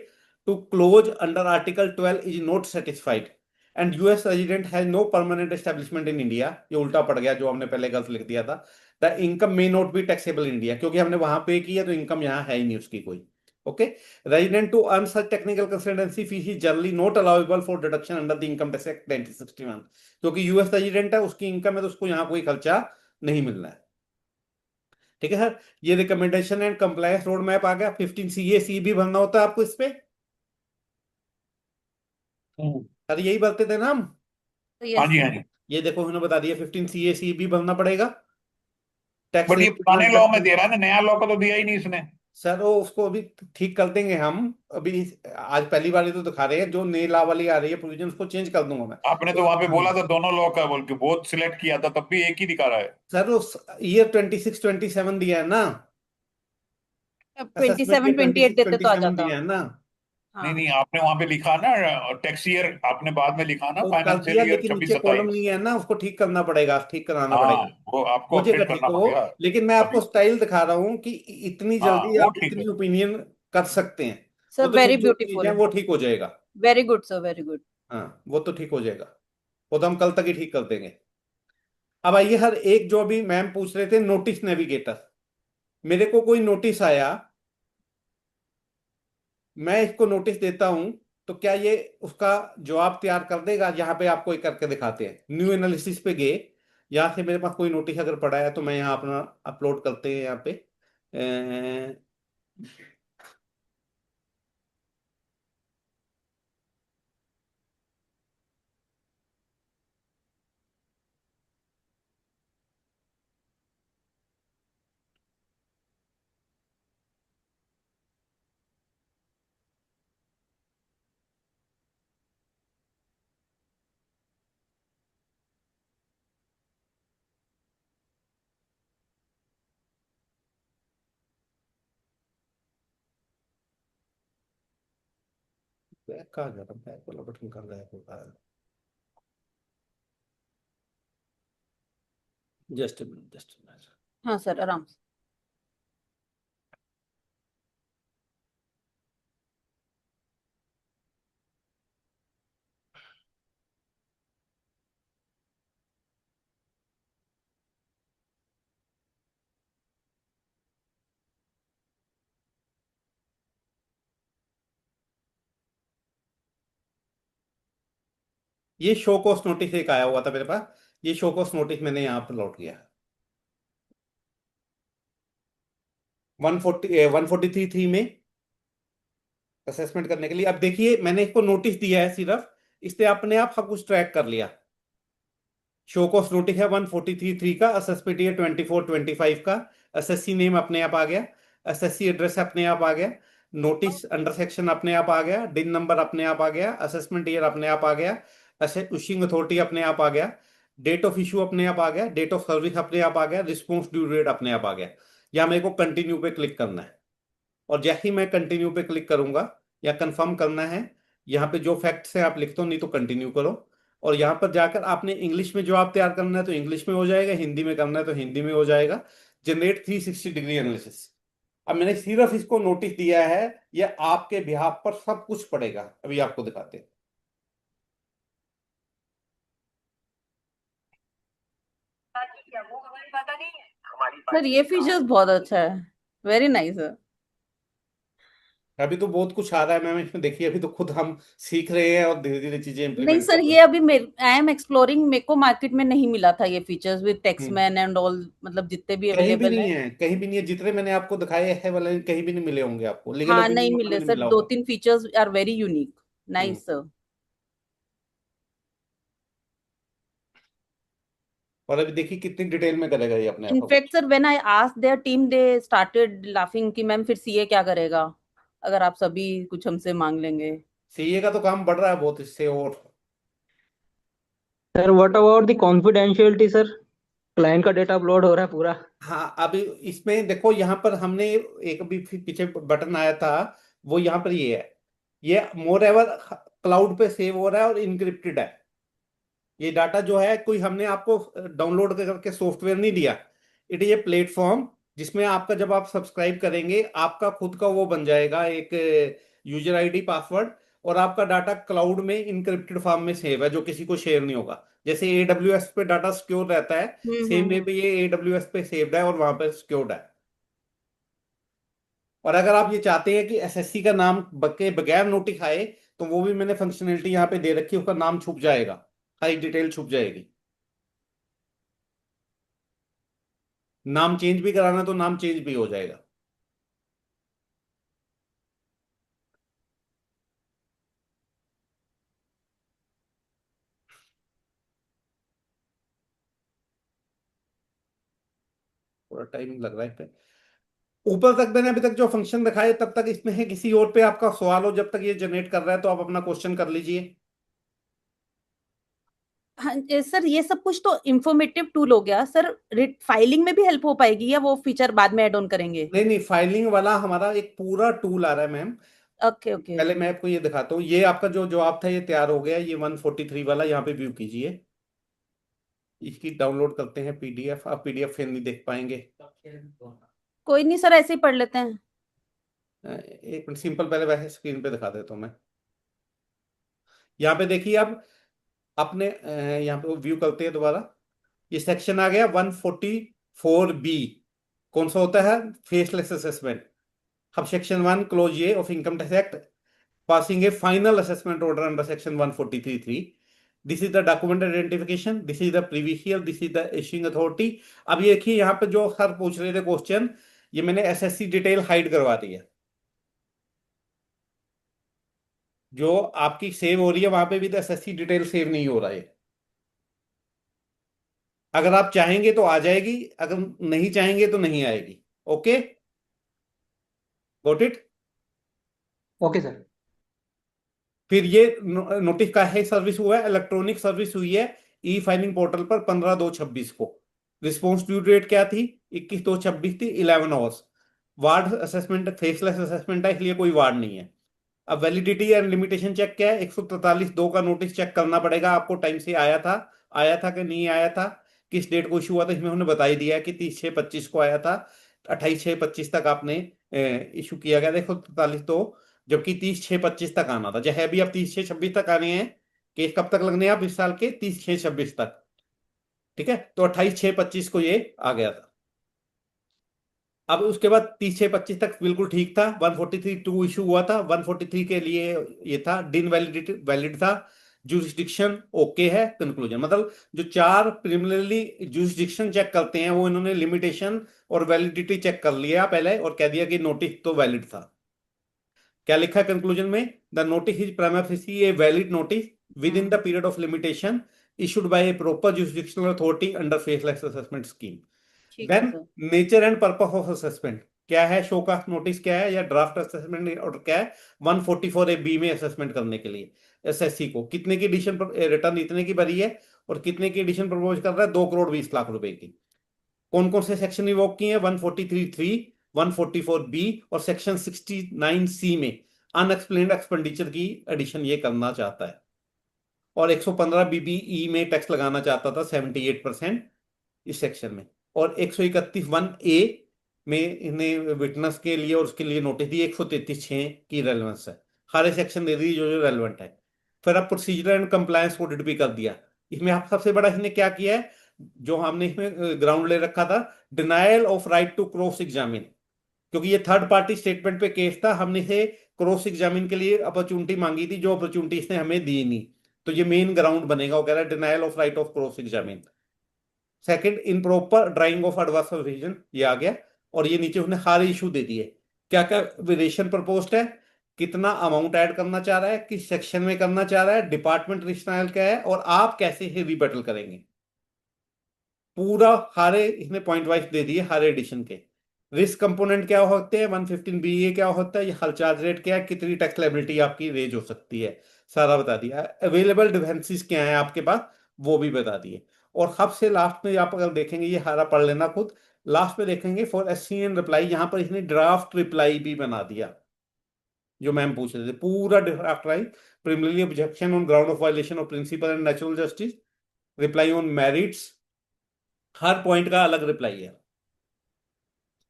to clause under article 12 is not satisfied and US resident has no permanent establishment in India। ये उल्टा पड़ गया, जो हमने पहले गलत लिख दिया था। The income may not be taxable in India, क्योंकि हमने वहां पे किया तो इनकम यहाँ है ही नहीं उसकी कोई। Okay, resident to earn such technical consultancy fee is generally not allowable for deduction under the Income Tax Act 1961। क्योंकि यूएस रेजिडेंट है, उसकी इनकम है तो उसको यहाँ कोई खर्चा नहीं मिलना है। ठीक है सर। ये recommendation and compliance road map आ गया। 15 CA भी भरना होता है आपको इस पे सर, यही भरते थे ना हम। हाँ जी हाँ जी। ये देखो उन्होंने बता दिया 15 CA भी भरना पड़ेगा। टैक्स बट ये पुराने लॉ में दे रहा है ना, नया लॉ का तो दिया ही नहीं इसने सर। वो उसको अभी ठीक कर देंगे हम, अभी आज पहली बार ही तो दिखा रहे हैं। जो नई लॉ वाली आ रही है प्रोविजन, उसको चेंज कर दूंगा मैं। आपने तो वहां पे बोला था दोनों लॉ का बोल के, बहुत सिलेक्ट किया था, तब भी एक ही दिखा रहा है सर। उस ईयर 26-27 दिया है ना, 27-28 देते तो आ जाता। दिया है ना। नहीं नहीं, आपने वहां पे लिखा ना टैक्स ईयर, आपने बाद में लिखा ना फाइनेंशियल ईयर लेकिन नीचे कॉलम 26-27। नहीं है ना, उसको ठीक करना पड़ेगा, ठीक कराना हाँ, पड़ेगा। वो आपको मुझे अपडेट ठीक करना हो, पड़ेगा। लेकिन मैं आपको स्टाइल दिखा रहा हूँ कि इतनी हाँ, जल्दी वो आप ठीक इतनी है। ओपिनियन कर सकते हैं। सर वो तो वेरी जो चीज़ ब्यूटीफुल, है वो ठीक हो जाएगा। Very good sir, very good. हाँ, वो तो ठीक हो जाएगा, वो तो हम कल तक ही ठीक कर देंगे। अब आइए हर एक, जो अभी मैम पूछ रहे थे नोटिस नेविगेटर। मेरे को कोई नोटिस आया, मैं इसको नोटिस देता हूं तो क्या ये उसका जवाब तैयार कर देगा? यहाँ पे आपको एक करके दिखाते हैं। न्यू एनालिसिस पे गए, यहाँ से मेरे पास कोई नोटिस अगर पड़ा है तो मैं यहाँ अपना अपलोड करते हैं यहाँ पे। बैक कहाँ जा रहा है? बैक वाला बटन कर रहा है। जस्ट जस्ट हाँ सर, आराम से। ये शो कॉस्ट नोटिस एक आया हुआ था मेरे पास, ये शो कॉस्ट नोटिस मैंने यहाँ पर लौट किया। 143 में असेसमेंट करने के लिए। अब देखिए मैंने इसको नोटिस दिया है सिर्फ, इससे अपने आप सब कुछ ट्रैक कर लिया। शो कॉस्ट नोटिस है 143 का, असेसमेंट ईयर 24-25 का, एसएससी नेम अपने आप आ गया, एसएससी एड्रेस अपने आप आ गया, नोटिस अंडर सेक्शन अपने आप आ गया, डिन नंबर अपने आप आ गया, असेसमेंट ईयर अपने आप आ गया, इशूइंग अथॉरिटी अपने आप आ गया, डेट ऑफ इशू अपने आप आ गया, डेट ऑफ सर्विस अपने आप आ गया, रिस्पॉन्स ड्यू डेट अपने आप आ गया। या मेरे को कंटिन्यू पे क्लिक करना है, और जैसे ही मैं कंटिन्यू पे क्लिक करूंगा या कंफर्म करना है, यहाँ पे जो फैक्ट्स है आप लिख दो, नहीं तो कंटिन्यू करो। और यहाँ पर जाकर आपने इंग्लिश में जवाब तैयार करना है तो इंग्लिश में हो जाएगा, हिंदी में करना है तो हिंदी में हो जाएगा। Generate 360 degree analysis. अब मैंने सिर्फ इसको नोटिस दिया है, ये आपके बिहाफ पर सब कुछ पड़ेगा। अभी आपको दिखाते हैं। सर ये फीचर्स बहुत अच्छा है, वेरी नाइस है। अभी तो बहुत कुछ आ रहा है मैम इसमें, देखिए अभी तो खुद हम सीख रहे हैं और धीरे धीरे चीजें नहीं इंप्लीमेंट सर, कर रहे ये अभी आई एम एक्सप्लोरिंग, मेरे को मार्केट में नहीं मिला था ये फीचर्स विद हैं। टेक्समैन एंड ऑल, मतलब जितने भी कहीं भी अवेलेबल नहीं है। है, कहीं भी नहीं है, जितने मैंने आपको दिखाए हैं वाले कहीं भी नहीं मिले होंगे आपको, लीगल हाँ ओपिनियन नहीं में मिले नहीं सर, मिला दो होगा। तीन features are very unique, nice sir. और अभी देखिए कितनी डिटेल में करेगा ये अपने आप। In fact sir when I asked their team they started laughing कि मैम फिर सीए क्या करेगा अगर आप सभी कुछ हमसे मांग लेंगे। सीए का तो काम बढ़ रहा है बहुत इससे। और sir what about the confidentiality sir, client का डेटा अपलोड हो रहा है पूरा। हाँ, अभी इसमें देखो यहाँ पर हमने एक अभी पीछे बटन आया था, वो यहाँ पर ये है, ये मोर एवर क्लाउड पे सेव हो रहा है और इनक्रिप्टेड है। ये डाटा जो है कोई हमने आपको डाउनलोड करके सॉफ्टवेयर नहीं दिया, इट इज ए प्लेटफॉर्म जिसमें आपका जब आप सब्सक्राइब करेंगे आपका खुद का वो बन जाएगा एक यूजर आईडी पासवर्ड, और आपका डाटा क्लाउड में इनक्रिप्टेड फॉर्म में सेव है जो किसी को शेयर नहीं होगा। जैसे AWS पे डाटा सिक्योर रहता है, सेम वे पे ये AWS पे सेव्ड है और वहां पे सिक्योर्ड है। और अगर आप ये चाहते हैं कि एसएससी का नाम के बगैर नोटिस आए तो वो भी मैंने फंक्शनलिटी यहाँ पे दे रखी है, उसका नाम छुप जाएगा, सारी डिटेल छुप जाएगी। नाम चेंज भी कराना तो नाम चेंज भी हो जाएगा। थोड़ा टाइम लग रहा है इस पे। ऊपर तक मैंने अभी तक जो फंक्शन दिखाए तब तक इसमें है, किसी और पे आपका सवाल हो जब तक ये जनरेट कर रहा है तो आप अपना क्वेश्चन कर लीजिए। हाँ सर, ये सब कुछ तो इंफॉर्मेटिव टूल हो गया सर, फाइलिंग में भी हेल्प हो पाएगी या वो फीचर बाद में ऐड ऑन करेंगे? नहीं नहीं, फाइलिंग वाला हमारा एक पूरा टूल आ रहा है मैम। Okay okay. पहले मैं आपको ये दिखाता हूँ, ये आपका जो जवाब था ये तैयार हो गया, ये 143 वाला यहाँ पे व्यू कीजिए। इसकी डाउनलोड करते हैं पीडीएफ, आप पीडीएफ फिर नहीं देख पाएंगे। कोई नहीं सर, ऐसे ही पढ़ लेते हैं। एक मिनट, सिंपल पहले वैसे स्क्रीन पे दिखा देता हूँ मैं। यहाँ पे देखिए आप अपने यहाँ पे व्यू करते हैं दोबारा, ये सेक्शन आ गया 144B। कौन सा होता है? Faceless assessment. अब सेक्शन 1 क्लोज ये of income tax act passing a final assessment order under section 143(3). This is the document identification, this is the previous year, this is the issuing authority. अब ये देखिए यहाँ पे जो सर पूछ रहे थे क्वेश्चन, ये मैंने एसएससी डिटेल हाइड करवा दी है। जो आपकी सेव हो रही है वहां पे भी तो एसएससी डिटेल सेव नहीं हो रहा है। अगर आप चाहेंगे तो आ जाएगी, अगर नहीं चाहेंगे तो नहीं आएगी। Okay, got it? Okay sir. फिर ये नोटिस का है सर्विस हुआ है, इलेक्ट्रॉनिक सर्विस हुई है ई फाइलिंग पोर्टल पर 15/2/26 को। रिस्पॉन्स ड्यू डेट क्या थी? 21/2/26 थी, 11 hours. Ward assessment faceless assessment है, इसलिए कोई वार्ड नहीं है। अब वैलिडिटी एंड लिमिटेशन चेक क्या है? 143(2) का नोटिस चेक करना पड़ेगा आपको, टाइम से आया था कि नहीं आया था, किस डेट को इशू हुआ था, इसमें हमने बता ही दिया है कि 30/6/25 को आया था, 28/6/25 तक आपने इशू किया गया था 143(2), जबकि 30/6/25 तक आना था। चाहे अभी आप 30/6/26 तक आने हैं, केस कब तक लगने हैं आप इस साल के? 30/6/26 तक, ठीक है? तो 28/6/25 को ये आ गया था। अब उसके बाद 30/6/25 तक बिल्कुल ठीक था। 143(2) इशू हुआ था, 143 के लिए ये था डिन वैलिड था, जुरिस्डिक्शन ओके है, कंक्लूजन। मतलब जो 4 प्रिलिमिनरी जुरिस्डिक्शन चेक करते हैं वो इन्होंने लिमिटेशन और वैलिडिटी चेक कर लिया पहले और कह दिया कि नोटिस तो वैलिड था। क्या लिखा है कंक्लूजन में? The notice is prima facie a valid notice with in the period of limitation issued by a proper jurisdictional authority under faceless assessment scheme. Then nature and purpose of assessment क्या है? Show का notice क्या है या draft assessment order क्या है? 144(b) में assessment करने के लिए एसएससी को कितने की एडिशन रिटर्न इतने की भरी है और कितने की एडिशन प्रपोज कर रहा है? 2,20,00,000 रुपए की। कौन कौन से सेक्शन रिवोक किए हैं? 143(3), 144(b) और सेक्शन 69(c) में अनएक्सप्लेन्ड एक्सपेंडिचर की एडिशन ये करना चाहता है। और 115(b)(e) में टैक्स लगाना चाहता था 78% इस सेक्शन में। और 131(1)(a) में इन्हें विटनेस के लिए और उसके लिए नोटिस दी। 133(6) की रेलेवेंस है, सारे सेक्शन दे दी जो रेलेवेंट है। फिर अब प्रोसीजर एंड कंप्लायंस ऑडिट भी कर दिया। इसमें आप सबसे बड़ा इसने क्या किया है, जो हमने इसमें ग्राउंड ले रखा था, denial of right to cross examine. क्योंकि ये थर्ड पार्टी स्टेटमेंट पे केस था, हमने इसे क्रॉस एग्जामिन के लिए अपॉर्चुनिटी मांगी थी, जो अपॉर्चुनिटी इसने हमें दी नहीं। तो ये मेन ग्राउंड बनेगा। वो कह रहा है denial of right of cross examine. Second, improper drying of adverse variation, ये आ गया। और ये नीचे उसने सारे इशू दे दिए, क्या क्या वेरिएशन प्रपोज्ड है, कितना अमाउंट ऐड करना चाह रहा है, किस सेक्शन में करना चाह रहा है, डिपार्टमेंट रिस्ट्रायल क्या है और आप कैसे ही रिबटल करेंगे। पूरा सारे इसने पॉइंट वाइज दे दिए हर एडिशन के। रिस्क कंपोनेंट क्या होते हैं, 115(b) क्या होता है, ये हल चार्ज रेट क्या है, कितनी टैक्स लायबिलिटी आपकी रेज हो सकती है, सारा बता दिया। अवेलेबल डिफेंसेस क्या है आपके पास, वो भी बता दिए। और सबसे लास्ट में आप अगर देखेंगे, ये हारा पढ़ लेना खुद, लास्ट में देखेंगे फॉर एससीएन रिप्लाई, यहां पर इसने ड्राफ्ट रिप्लाई भी बना दिया। जो मैम पूछ रहे थे, पूरा draft right, preliminary objection on ground of violation of principle and natural justice, reply on merits, हर पॉइंट का अलग रिप्लाई है।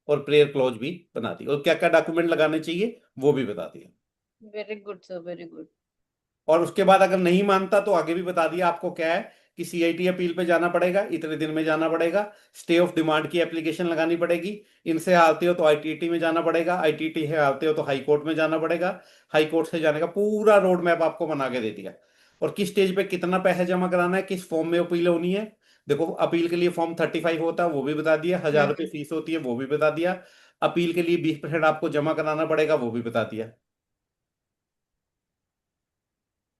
और प्रेयर क्लॉज भी बना दी, और क्या क्या डॉक्यूमेंट लगाने चाहिए वो भी बता दिया। Very good sir, very good. और उसके बाद अगर नहीं मानता तो आगे भी बता दिया आपको क्या है कि सीआईटी अपील पे जाना पड़ेगा, इतने दिन में जाना पड़ेगा, स्टे ऑफ डिमांड की एप्लीकेशन लगानी पड़ेगी, इनसे हारते हो तो आईटीटी में जाना पड़ेगा, आईटीटी से हारते हो तो हाई कोर्ट में जाना पड़ेगा, हाई कोर्ट से जाने का पूरा रोड मैप आपको बना के दे दिया। और किस स्टेज पे कितना पैसा जमा कराना है, किस फॉर्म में अपील होनी है। देखो, अपील के लिए फॉर्म 35 होता है, वो भी बता दिया, 1,000 रुपये फीस होती है, वो भी बता दिया। अपील के लिए 20% आपको जमा कराना पड़ेगा, वो भी बता दिया।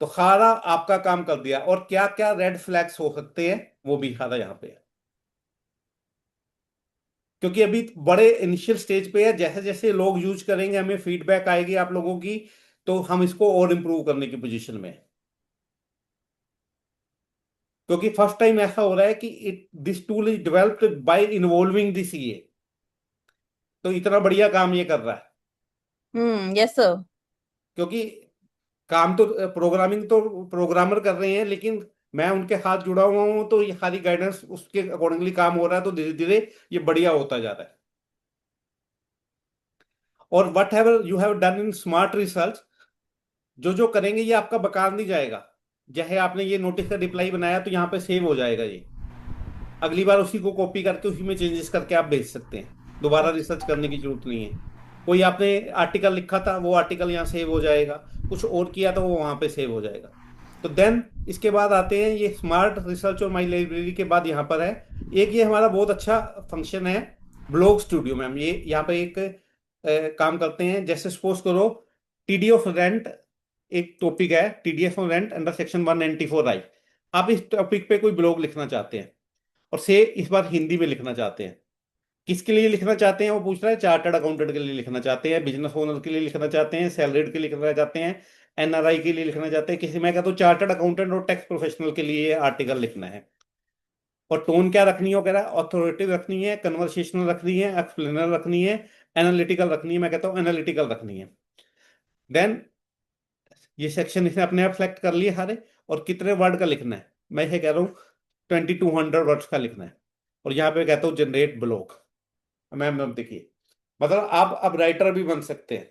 तो सारा आपका काम कर दिया। और क्या क्या रेड फ्लैग्स हो सकते हैं वो भी सारा यहाँ पे है, क्योंकि अभी बड़े इनिशियल स्टेज पे है। जैसे जैसे लोग यूज करेंगे, हमें फीडबैक आएगी आप लोगों की, तो हम इसको और इंप्रूव करने की पोजीशन में है। क्योंकि फर्स्ट टाइम ऐसा हो रहा है कि this tool is developed by involving the CA, तो इतना बढ़िया काम ये कर रहा है। Yes sir. क्योंकि काम तो प्रोग्रामिंग तो प्रोग्रामर कर रहे हैं, लेकिन मैं उनके साथ जुड़ा हुआ हूं, तो ये सारी गाइडेंस उसके अकॉर्डिंगली काम हो रहा है, तो धीरे धीरे ये बढ़िया होता जा रहा है। और what ever you have done in smart research, जो जो करेंगे ये आपका बेकार नहीं जाएगा। चाहे आपने ये नोटिस का रिप्लाई बनाया तो यहाँ पे सेव हो जाएगा, ये अगली बार उसी को कॉपी करके उसी में चेंजेस करके आप भेज सकते हैं, दोबारा रिसर्च करने की जरूरत नहीं है। कोई आपने आर्टिकल लिखा था, वो आर्टिकल यहाँ सेव हो जाएगा, कुछ और किया तो वो वहां पे सेव हो जाएगा। तो देन इसके बाद आते हैं ये स्मार्ट रिसर्च और माई लाइब्रेरी के बाद यहाँ पर है एक, ये हमारा बहुत अच्छा फंक्शन है ब्लॉग स्टूडियो। मैम ये यहाँ पे एक काम करते हैं, जैसे सपोज करो टीडी ऑफ रेंट एक टॉपिक है, TDF of rent under section 194I। आप इस टॉपिक पे कोई ब्लॉग लिखना चाहते हैं और से इस बार हिंदी में लिखना चाहते हैं। किसके लिए लिखना चाहते हैं वो पूछ रहा है, चार्टर्ड अकाउंटेंट के लिए लिखना चाहते हैं, बिजनेस ओनर के लिए लिखना चाहते हैं, सैलरीड के लिए लिखना चाहते हैं, एनआरआई के लिए लिखना चाहते हैं, किसी मैं कहता हूँ चार्टर्ड अकाउंटेंट और टैक्स प्रोफेशनल के लिए आर्टिकल लिखना है। और टोन क्या रखनी है वगैरह, ऑथोरेटिव रखनी है, कन्वर्सेशनल रखनी है, एक्सप्लेनर रखनी है, एनालिटिकल रखनी है, मैं कहता हूँ एनालिटिकल रखनी है। देन ये सेक्शन इसने अपने आप सेलेक्ट कर लिए सारे, और कितने वर्ड का लिखना है, मैं ये कह रहा हूँ 2200 वर्ड्स का लिखना है। और यहाँ पे कहता हूँ जनरेट ब्लॉग। मैम देखिए, मतलब आप अब राइटर भी बन सकते हैं,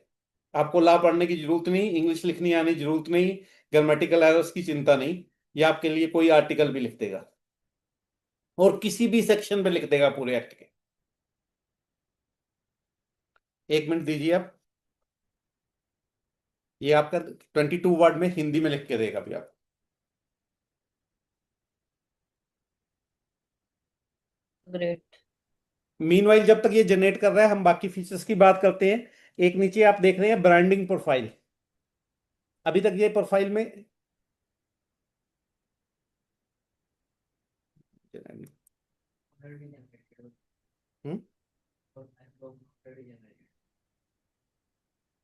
आपको लॉ पढ़ने की जरूरत नहीं, इंग्लिश लिखनी आने की जरूरत नहीं, ग्रामेटिकल एरर्स की चिंता नहीं, ये आपके लिए कोई आर्टिकल भी लिख देगा और किसी भी सेक्शन पे लिख देगा पूरे एक्ट के। एक मिनट दीजिए आप, ये आपका 22 वर्ड में हिंदी में लिख के देगा भी आप। ग्रेट। मीनवाइल जब तक ये जनरेट कर रहा है हम बाकी फीचर्स की बात करते हैं। एक नीचे आप देख रहे हैं ब्रांडिंग प्रोफाइल, अभी तक ये प्रोफाइल में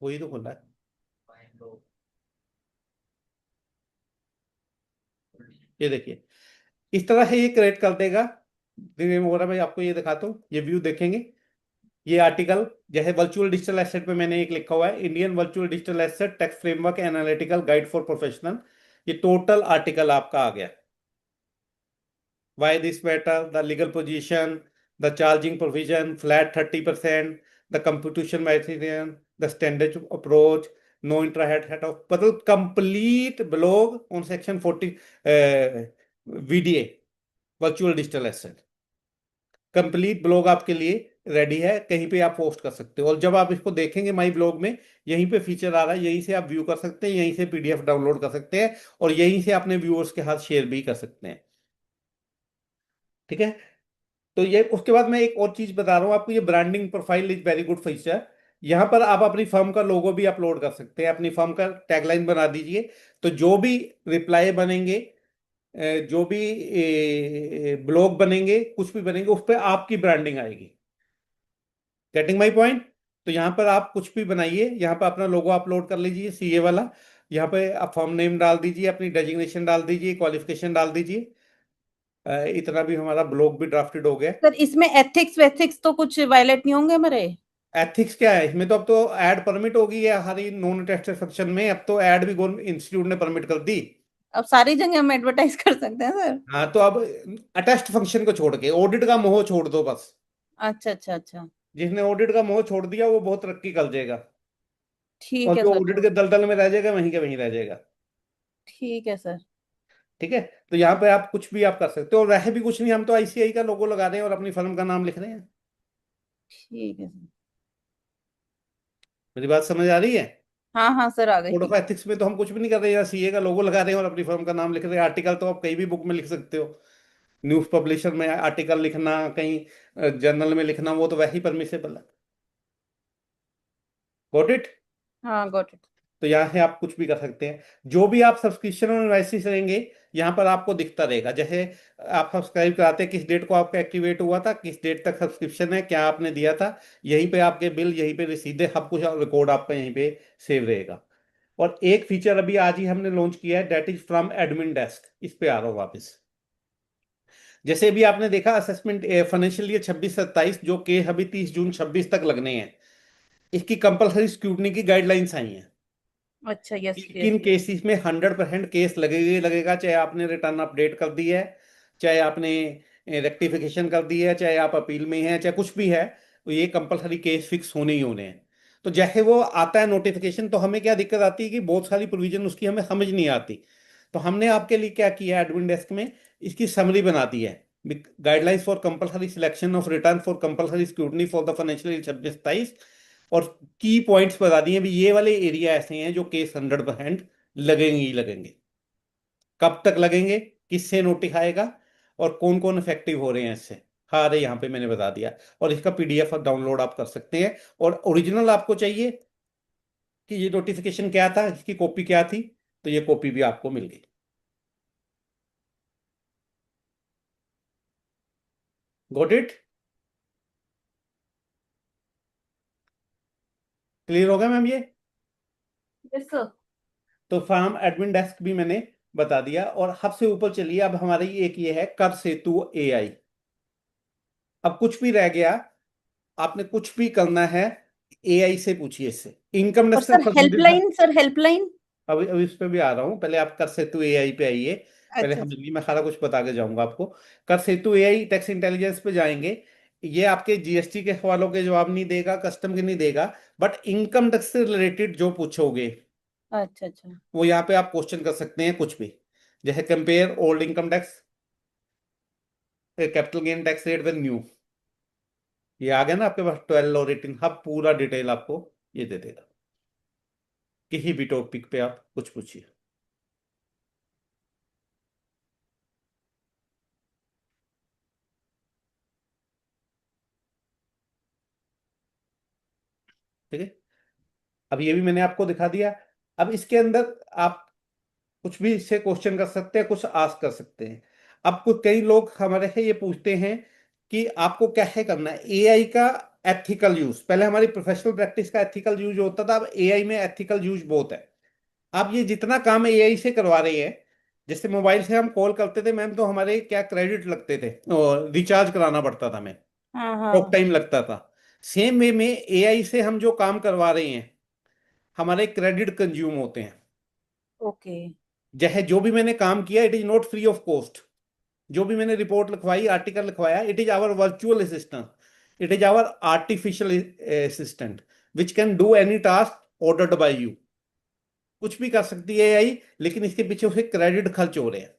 वही तो खुला है। ये देखिए इस तरह से ये क्रिएट कर देगा। वगैरह मैं आपको ये दिखाता हूँ, ये व्यू देखेंगे, ये आर्टिकल जैसे वर्चुअल डिजिटल एसेट पे मैंने एक लिखा हुआ है, Indian virtual digital asset tax framework analytical guide for professional. ये टोटल आर्टिकल आपका आ गया। Why this matter, the legal position, the charging provision, flat 30%, the computation method, the standard approach, no intra head head off, मतलब complete blog on section 40 VDA virtual digital asset. Complete blog आपके लिए ready है, कहीं पे आप post कर सकते हो। और जब आप इसको देखेंगे माई ब्लॉग में, यहीं पे फीचर आ रहा है, यहीं से आप व्यू कर सकते हैं, यहीं से पीडीएफ डाउनलोड कर सकते हैं और यहीं से अपने व्यूअर्स के साथ शेयर भी कर सकते हैं। ठीक है, तो ये उसके बाद मैं एक और चीज बता रहा हूँ आपको, ये branding profile is very good feature. यहाँ पर आप अपनी फर्म का लोगो भी अपलोड कर सकते हैं, अपनी फर्म का टैगलाइन बना दीजिए, तो जो भी रिप्लाई बनेंगे, जो भी ब्लॉग बनेंगे, कुछ भी बनेंगे, उस पर आपकी ब्रांडिंग आएगी। Getting my point? तो यहाँ पर आप कुछ भी बनाइए, यहाँ पर अपना लोगो अपलोड कर लीजिए सीए वाला, यहाँ पे आप फर्म नेम डाल दीजिए, अपनी डेजिग्नेशन डाल दीजिए, क्वालिफिकेशन डाल दीजिए। इतना भी हमारा ब्लॉग भी ड्राफ्टेड हो गया। सर इसमें एथिक्स वेथिक्स तो कुछ वायलेट नहीं होंगे हमारे? एथिक्स क्या है इसमें, तो अब तो ऐड परमिट होगी है हमारी नॉन अटेस्टेड सेक्शन में, अब तो ऐड भी गवर्नमेंट इंस्टीट्यूट ने परमिट कर दी। अब सारी जगह हम एडवर्टाइज कर सकते हैं सर? हाँ, तो अब अटेस्ट फंक्शन को छोड़ के ऑडिट का मोह छोड़ दो बस। अच्छा अच्छा अच्छा, जिसने ऑडिट का मोह छोड़ दिया वो बहुत तरक्की कर जाएगा, ठीक और है जो सर। ऑडिट के दलदल में रह जाएगा वहीं के वहीं रह जाएगा। ठीक है सर। ठीक है, तो यहाँ पे आप कुछ भी आप कर सकते हो, और वह भी कुछ नहीं, हम तो आईसीआई का लोगो लगा रहे हैं और अपनी फर्म का नाम लिख रहे हैं। ठीक है सर। मेरी बात समझ आ रही है? हाँ हाँ सर आ कोड ऑफ गई। एथिक्स में तो हम कुछ भी नहीं कर रहे हैं, सीए का लोगो लगा रहे हैं और अपनी फर्म का नाम लिख रहे हैं। आर्टिकल तो आप कहीं भी बुक में लिख सकते हो, न्यूज पब्लिशर में आर्टिकल लिखना, कहीं जर्नल में लिखना, वो तो वही परमिसेबल है। Got it? हाँ गॉट इट। तो यहाँ से आप कुछ भी कर सकते हैं, जो भी आप सब्सक्रिप्शन और इनवॉइसेस लेंगे यहाँ पर आपको दिखता रहेगा। जैसे आप सब्सक्राइब कराते हैं, किस डेट को आपका एक्टिवेट हुआ था, किस डेट तक सब्सक्रिप्शन है, क्या आपने दिया था, यहीं पे आपके बिल, यहीं पे रसीदें, सब कुछ रिकॉर्ड आपका यहीं पे सेव रहेगा। और एक फीचर अभी आज ही हमने लॉन्च किया है, that is from admin desk. इस पे आ रहा हूँ वापस। जैसे अभी आपने देखा असेसमेंट फाइनेंशियल ईयर 26-27 जो के अभी 30 जून 26 तक लगने हैं, इसकी कंपलसरी स्क्रूटनी की गाइडलाइंस आई हैं। अच्छा यस किन केसेस में 100% केस लगेगा, चाहे आपने रिटर्न अपडेट कर दी है, चाहे आपने रेक्टिफिकेशन कर दी है, चाहे आप अपील में हैं, चाहे कुछ भी है, तो ये कंपलसरी केस फिक्स होने ही होने हैं। तो जैसे वो आता है नोटिफिकेशन, तो हमें क्या दिक्कत आती है कि बहुत सारी प्रोविजन उसकी हमें समझ नहीं आती। तो हमने आपके लिए क्या किया है, एडमिन डेस्क में इसकी समरी बना दी है। Guidelines for compulsory selection of return for compulsory scrutiny for the financial year 26-27, और की पॉइंट्स बता दिए भी, ये वाले एरिया ऐसे हैं जो केस 100% लगेंगे ही लगेंगे। कब तक लगेंगे, किससे नोटिस आएगा, और कौन कौन इफेक्टिव हो रहे हैं इससे, अरे यहाँ पे मैंने बता दिया। और इसका पीडीएफ डाउनलोड आप कर सकते हैं। और ओरिजिनल आपको चाहिए कि ये नोटिफिकेशन क्या था, इसकी कॉपी क्या थी, तो ये कॉपी भी आपको मिल गई। Got it? क्लियर होगा मैम ये? Yes sir. तो फार्म एडमिन डेस्क भी मैंने बता दिया। और हब से ऊपर चलिए, अब हमारी एक ये है कर सेतु एआई। अब कुछ भी रह गया, आपने कुछ भी करना है एआई से पूछिए इससे। इनकम और tax sir helpline, sir helpline. अभी इस पे भी आ रहा हूँ, पहले आप कर सेतु एआई पे आइए। पहले अच्छा मैं सारा कुछ बता के जाऊंगा आपको। कर सेतु एआई टैक्स इंटेलिजेंस पे जाएंगे। ये आपके जीएसटी के सवालों के जवाब नहीं देगा, कस्टम के नहीं देगा, बट इनकम टैक्स से रिलेटेड जो पूछोगे अच्छा अच्छा। वो यहाँ पे आप क्वेश्चन कर सकते हैं कुछ भी। जैसे compare old income tax capital gain tax rate with new, ये आ गया ना आपके पास 12 और 18, हब पूरा डिटेल आपको ये दे देगा। किसी भी टॉपिक पे आप कुछ पूछिए। ठीक है, अब ये भी मैंने आपको दिखा दिया। अब इसके अंदर आप कुछ भी इससे क्वेश्चन कर सकते हैं, कुछ आस्क कर सकते हैं। अब कुछ कई लोग हमारे से ये पूछते हैं कि आपको क्या है करना है एआई का एथिकल यूज। पहले हमारी प्रोफेशनल प्रैक्टिस का एथिकल यूज होता था, अब एआई में एथिकल यूज बहुत है। आप ये जितना काम एआई से करवा रहे हैं, जैसे मोबाइल से हम कॉल करते थे मैम, तो हमारे क्या क्रेडिट लगते थे और रिचार्ज कराना पड़ता था, हमें हाँ टॉक हाँ। टाइम लगता था। सेम वे में एआई से हम जो काम करवा रहे हैं, हमारे क्रेडिट कंज्यूम होते हैं। ओके। जैसे जो भी मैंने काम किया, it is not free of cost. जो भी मैंने रिपोर्ट लिखवाई, आर्टिकल लिखवाया, it is our virtual assistant, it is our artificial assistant which can do any task ordered by you. कुछ भी कर सकती है एआई, लेकिन इसके पीछे उसे क्रेडिट खर्च हो रहे हैं।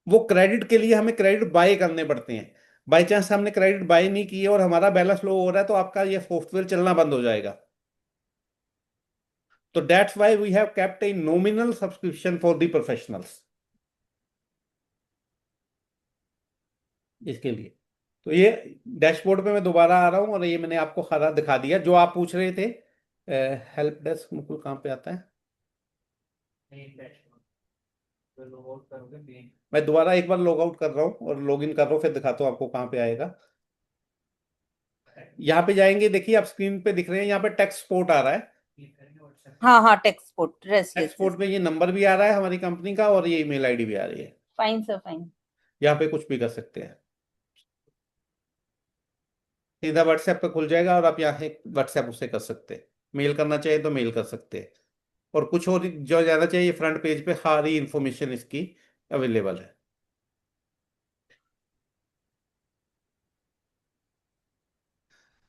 वो क्रेडिट के लिए हमें क्रेडिट बाय करने पड़ते हैं। बाई चांस हमने क्रेडिट बाय नहीं किए और हमारा बैलेंस लो हो रहा है, तो आपका ये सॉफ्टवेयर चलना बंद हो जाएगा। तो that's why we have kept a nominal subscription for the professionals इसके लिए। तो ये डैशबोर्ड पे मैं दोबारा आ रहा हूं, और ये मैंने आपको सारा दिखा दिया जो आप पूछ रहे थे। हेल्प डेस्क मुकुल कहाँ पे आता है? मैं दोबारा एक बार लॉग आउट कर रहा हूँ और लॉग इन कर रहा हूँ, फिर दिखाता हूँ आपको कहाँ पे आएगा। यहाँ पे जाएंगे, देखिए आप स्क्रीन पे दिख रहे हैं, यहाँ पे टेक्स्ट स्पोर्ट आ रहा है। हाँ हाँ, टेक्सपोर्ट रेस। टेक्स्ट स्पोर्ट पे ये नंबर भी आ रहा है हमारी कंपनी का, और ये ईमेल आईडी भी आ रही है। Fine sir fine. यहाँ पे कुछ भी कर सकते हैं, सीधा व्हाट्सएप पे खुल जाएगा और आप यहाँ से व्हाट्सएप उससे कर सकते हैं। मेल करना चाहिए तो मेल कर सकते हैं, और कुछ और जो जाना चाहिए, फ्रंट पेज पे सारी इंफॉर्मेशन इसकी अवेलेबल है।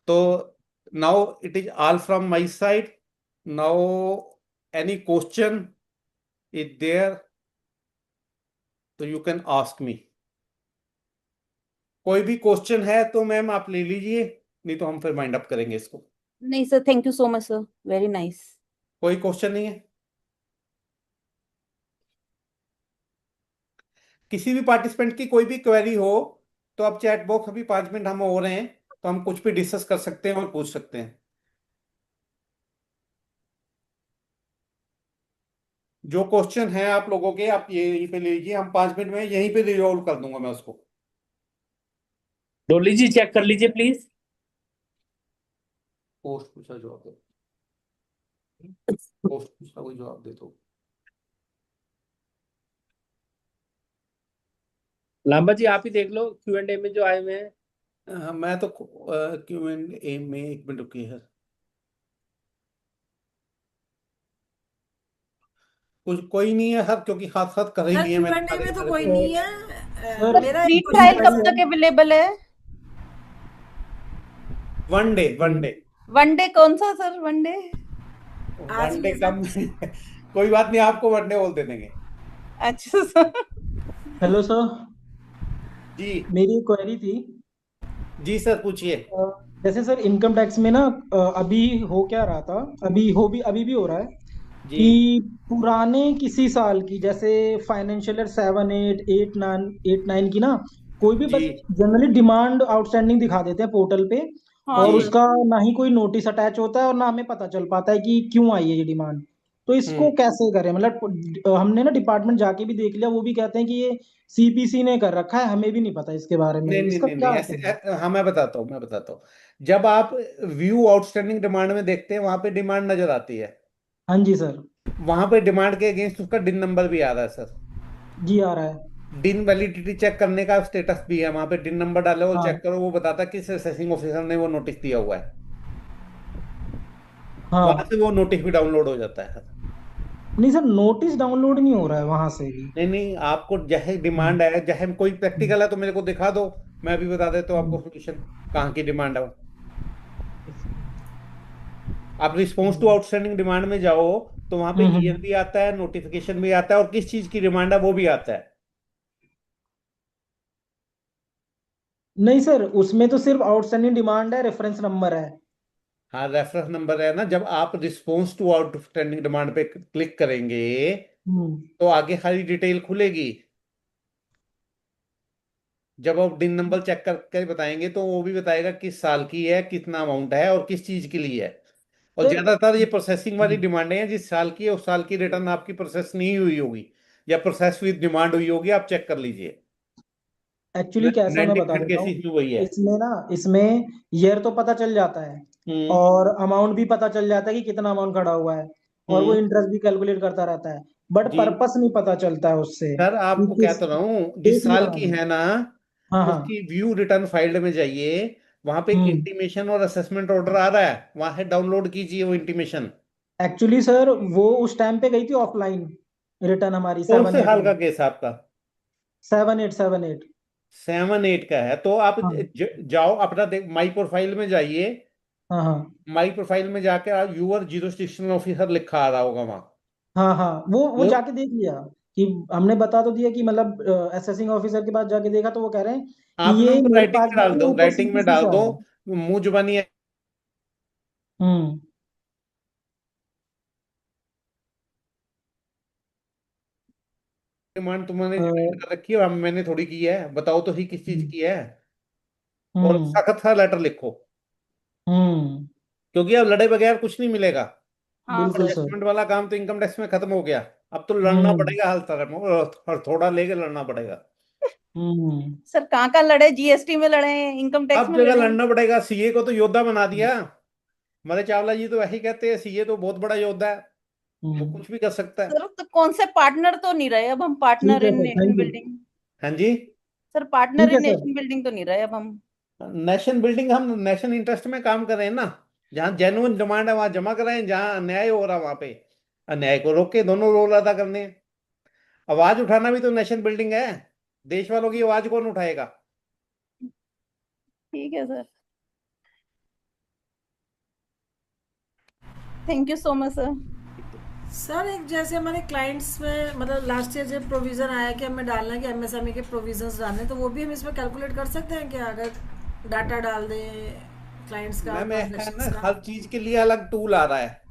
तो now it is all from my side. Now any question is there, तो यू कैन आस्क मी। कोई भी क्वेश्चन है तो मैम आप ले लीजिए, नहीं तो हम फिर माइंड अप करेंगे इसको। नहीं sir, thank you so much sir, very nice. कोई क्वेश्चन नहीं है? किसी भी पार्टिसिपेंट की कोई भी क्वेरी हो तो आप चैट बॉक्स, अभी 5 मिनट हम हो रहे हैं, तो हम कुछ भी डिस्कस कर सकते हैं और पूछ सकते हैं। जो क्वेश्चन है आप लोगों के, आप ये यहीं पे ले लीजिए, हम 5 मिनट में यहीं पे रिजॉल्व कर दूंगा मैं उसको। डोली जी चेक कर लीजिए प्लीज। पोस्ट पूछा जवाब दो, पोस्ट पूछा कोई जवाब दे दो। लांबा जी आप ही देख लो Q&A में जो आए हुए हैं। मैं तो Q&A में 1 मिनट रुकी है। कुछ कोई नहीं है सर, क्योंकि हाथ साथ कर ही सर लिए मैंने Q&A में तो सारे कोई सारे। नहीं है। सर मेरा फ्री एक ट्रायल क्वेश्चन कब तक अवेलेबल है? One day. वन डे कौन सा सर, वन डे? आज वन ही डे है कम कोई बात नहीं, आपको वन डे बोल दे देंगे। अच्छा सर। हेलो सर, जी मेरी क्वेरी थी। जी सर पूछिए। जैसे सर इनकम टैक्स में ना अभी हो क्या रहा था, अभी भी हो रहा है जी कि पुराने किसी साल की, जैसे फाइनेंशियल ईयर 7, 8, 8, 9 की ना, कोई भी जी बस जनरली डिमांड आउटस्टैंडिंग दिखा देते हैं पोर्टल पे, हाँ और जी सर। उसका ना ही कोई नोटिस अटैच होता है और ना हमें पता चल पाता है कि क्यों आई है ये डिमांड। तो इसको कैसे करें, मतलब हमने ना डिपार्टमेंट जाके भी देख लिया, वो भी कहते हैं कि ये सीपीसी ने कर रखा है, हमें भी नहीं पता इसके बारे में, नहीं नहीं इसका नहीं नहीं क्या ऐसे करें? हाँ मैं बताता हूँ। जब आप व्यू आउटस्टैंडिंग डिमांड में देखते हैं वहां पे डिमांड नजर आती है, हाँ जी सर। वहां पे डिमांड के अगेंस्ट उसका डिन नंबर भी आ रहा है सर। जी आ रहा है। डिन वैलिडिटी चेक करने का स्टेटस भी है, वहां पे डिन नंबर डालो और चेक हाँ करो, वो बताता है किस असेसिंग ऑफिसर ने वो नोटिस दिया हुआ है। वहां हाँ। से वो नोटिस भी डाउनलोड हो जाता है सर। नहीं सर, नोटिस डाउनलोड नहीं हो रहा है वहां से भी। नहीं नहीं, आपको जैसे हम्म, डिमांड है, जैसे कोई हम्म, प्रैक्टिकल है तो मेरे को दिखा दो, मैं भी बता देता हूँ आपको हम्म, सोल्यूशन कहाँ की डिमांड है। आप response to hmm, outstanding demand में जाओ तो वहां पे हम्म, ईयर भी आता है, नोटिफिकेशन भी आता है, और किस चीज की डिमांड है वो भी आता है। नहीं सर, उसमें तो सिर्फ आउटस्टैंडिंग डिमांड है, रेफरेंस नंबर है। हाँ रेफरेंस नंबर है ना, जब आप रिस्पॉन्स टू आउटस्टैंडिंग डिमांड पे क्लिक करेंगे हम्म। तो आगे सारी डिटेल खुलेगी। जब आप डिन नंबर चेक करके बताएंगे तो वो भी बताएगा किस साल की है, कितना अमाउंट है और किस चीज के लिए है। और सर ज्यादातर ये प्रोसेसिंग वाली डिमांडें हैं, जिस साल की है उस साल की रिटर्न आपकी प्रोसेस नहीं हुई होगी या प्रोसेस विद डिमांड हुई होगी, आप चेक कर लीजिए। एक्चुअली कैसा, मैं बता 90% देता हूँ। केसेस में वही है। इसमें ईयर तो पता चल जाता है, हम्म और अमाउंट भी पता चल जाता है कि कितना अमाउंट खड़ा हुआ है, और वो हम्म इंटरेस्ट भी कैलकुलेट करता रहता है। बट जी पर्पस नहीं पता चलता है उससे सर, कि आपको क्या किस तो रहा हूँ, जिस देख लिया साल की मैंने। है ना हाँ हाँ। उसकी व्यू रिटर्न फाइल्ड में जाइए, वहां पे एक हम्म। इंटीमेशन और असेसमेंट ऑर्डर आ रहा है, वहां से डाउनलोड कीजिए वो इंटीमेशन। एक्चुअली सर वो उस टाइम पे गई थी ऑफलाइन, रिटर्न हमारी कौन सेवन से एट साल में का केस है आपका? 7, 8, 7, 8। 7 8 का है तो आप हाँ जाओ अपना देख, माई प्रोफाइल में जाइए। हाँ हाँ माई प्रोफाइल में जाके यूआर जुरिस्डिक्शन ऑफिसर लिखा आ रहा होगा वहां। हाँ हाँ, वो वो जाके देख लिया कि हमने बता तो दिया कि मतलब असेसिंग ऑफिसर के पास जाके देखा तो वो कह रहे हैं कि आपने ये उनको मेरे राइटिंग पास में भी डाल नहीं, दो, ऊपर राइटिंग में सीपीसी से डाल दो, आया है। मुंह जुबानी हम्म। डिमांड तुमने अ, जनरेट कर रखी है, मैंने थोड़ी की है, बताओ तो ही किस चीज हम्म की है। और हम्म सख्त सा लेटर लिखो, हम्म, क्योंकि अब लड़े बगैर कुछ नहीं मिलेगा। हाँ बिल्कुल सर। सर। असेसमेंट वाला काम तो इनकम टैक्स में खत्म हो गया, अब तो लड़ना हम्म पड़ेगा हर तरह, और थोड़ा लेके लड़ना पड़ेगा। हम्म। सर कहाँ लड़े, जीएसटी में लड़े, इनकम टैक्स अब में जगह लड़े? लड़ना पड़ेगा, सीए को तो योद्धा बना दिया। हमारे चावला जी तो ऐसे ही कहते हैं, सीए तो बहुत बड़ा योद्धा है, वो हम्म। कुछ भी कर सकता है। सर तो कौन से पार्टनर तो नहीं रहे अब हम, पार्टनर ठीक है इन sir, nation thank you. Building? हाँ जी। सर पार्टनर ठीक है इन सर। नेशन बिल्डिंग तो नहीं रहे अब हम? नेशन बिल्डिंग, हम नेशन इंटरेस्ट में काम कर रहे हैं ना। जहाँ जेन्युइन डिमांड है वहां जमा कराएं, जहाँ अन्याय हो रहा है वहां पे अन्याय को रोक के दोनों रोल अदा करने हैं। आवाज उठाना भी तो नेशन बिल्डिंग है, देश वालों की आवाज कौन उठाएगा? ठीक है सर, thank you so much sir. Sir एक जैसे हमारे क्लाइंट्स में मतलब लास्ट ईयर जब प्रोविजन आया कि हमें डालना है कि एमएसएमई के प्रोविजंस डालने हैं, तो वो भी हम इसमें कैलकुलेट कर सकते हैं कि अगर डाटा डाल दें क्लाइंट्स का, मैम है ना, ट्रांजैक्शंस का? हर चीज के लिए अलग टूल आ रहा है।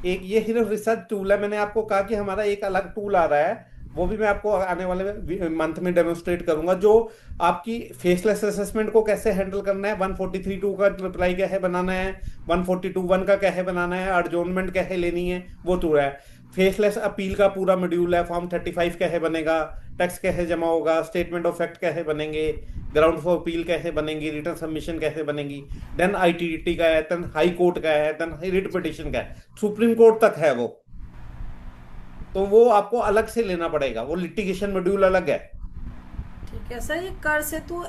एक ये सिर्फ रिसर्च टूल है, मैंने आपको कहा कि हमारा एक अलग टूल आ रहा है, वो भी मैं आपको आने वाले मंथ में डेमोन्स्ट्रेट करूंगा, जो आपकी फेसलेस असेसमेंट को कैसे हैंडल करना है, 143(2) का रिप्लाई कैसे बनाना है, 142(1) का कैसे बनाना है, एडजॉर्नमेंट कैसे लेनी है, वो टूल है। फेसलेस अपील का पूरा मॉड्यूल है, फॉर्म 35 कैसे बनेगा, टैक्स कैसे जमा होगा, स्टेटमेंट ऑफ फैक्ट कैसे बनेंगे, ग्राउंड फॉर अपील कैसे बनेंगी, रिटर्न सबमिशन कैसे बनेगी, देन आईटीटी का है, देन हाई कोर्ट का है, देन रिट पिटिशन का है, सुप्रीम कोर्ट तक है वो। तो वो आपको अलग से लेना पड़ेगा, वो लिटिगेशन मॉड्यूल अलग है। ठीक है सर, ये कर सेतु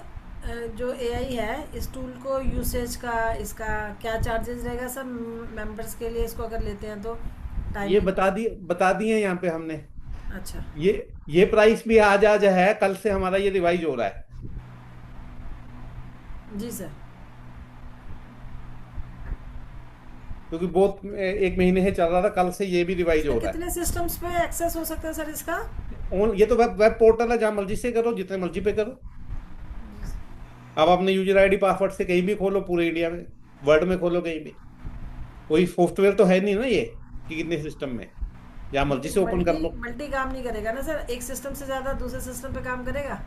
जो एआई है, इस टूल को यूसेज का इसका क्या चार्जेस रहेगा सर मेंबर्स के लिए, इसको अगर लेते हैं तो टाइम? ये बता दिए यहाँ पे हमने। अच्छा। ये प्राइस भी आज है, कल से हमारा ये रिवाइज हो रहा है। जी सर। क्योंकि बहुत एक महीने से चल रहा था, कल से ये भी रिवाइज हो रहा है। कितने सिस्टम्स पे एक्सेस हो सकता है सर इसका? ये तो वेब पोर्टल है, जहां मर्जी से करो, जितने मर्जी पे करो। आप अपने यूजर आईडी पासवर्ड से कहीं भी खोलो पूरे इंडिया में। वर्ड में खोलो कहीं भी, कोई सॉफ्टवेयर तो है नहीं ना ये कि कितने सिस्टम में, जहाँ मर्जी से ओपन कर लो। मल्टी काम नहीं करेगा ना सर, एक सिस्टम से ज्यादा दूसरे सिस्टम पे काम करेगा?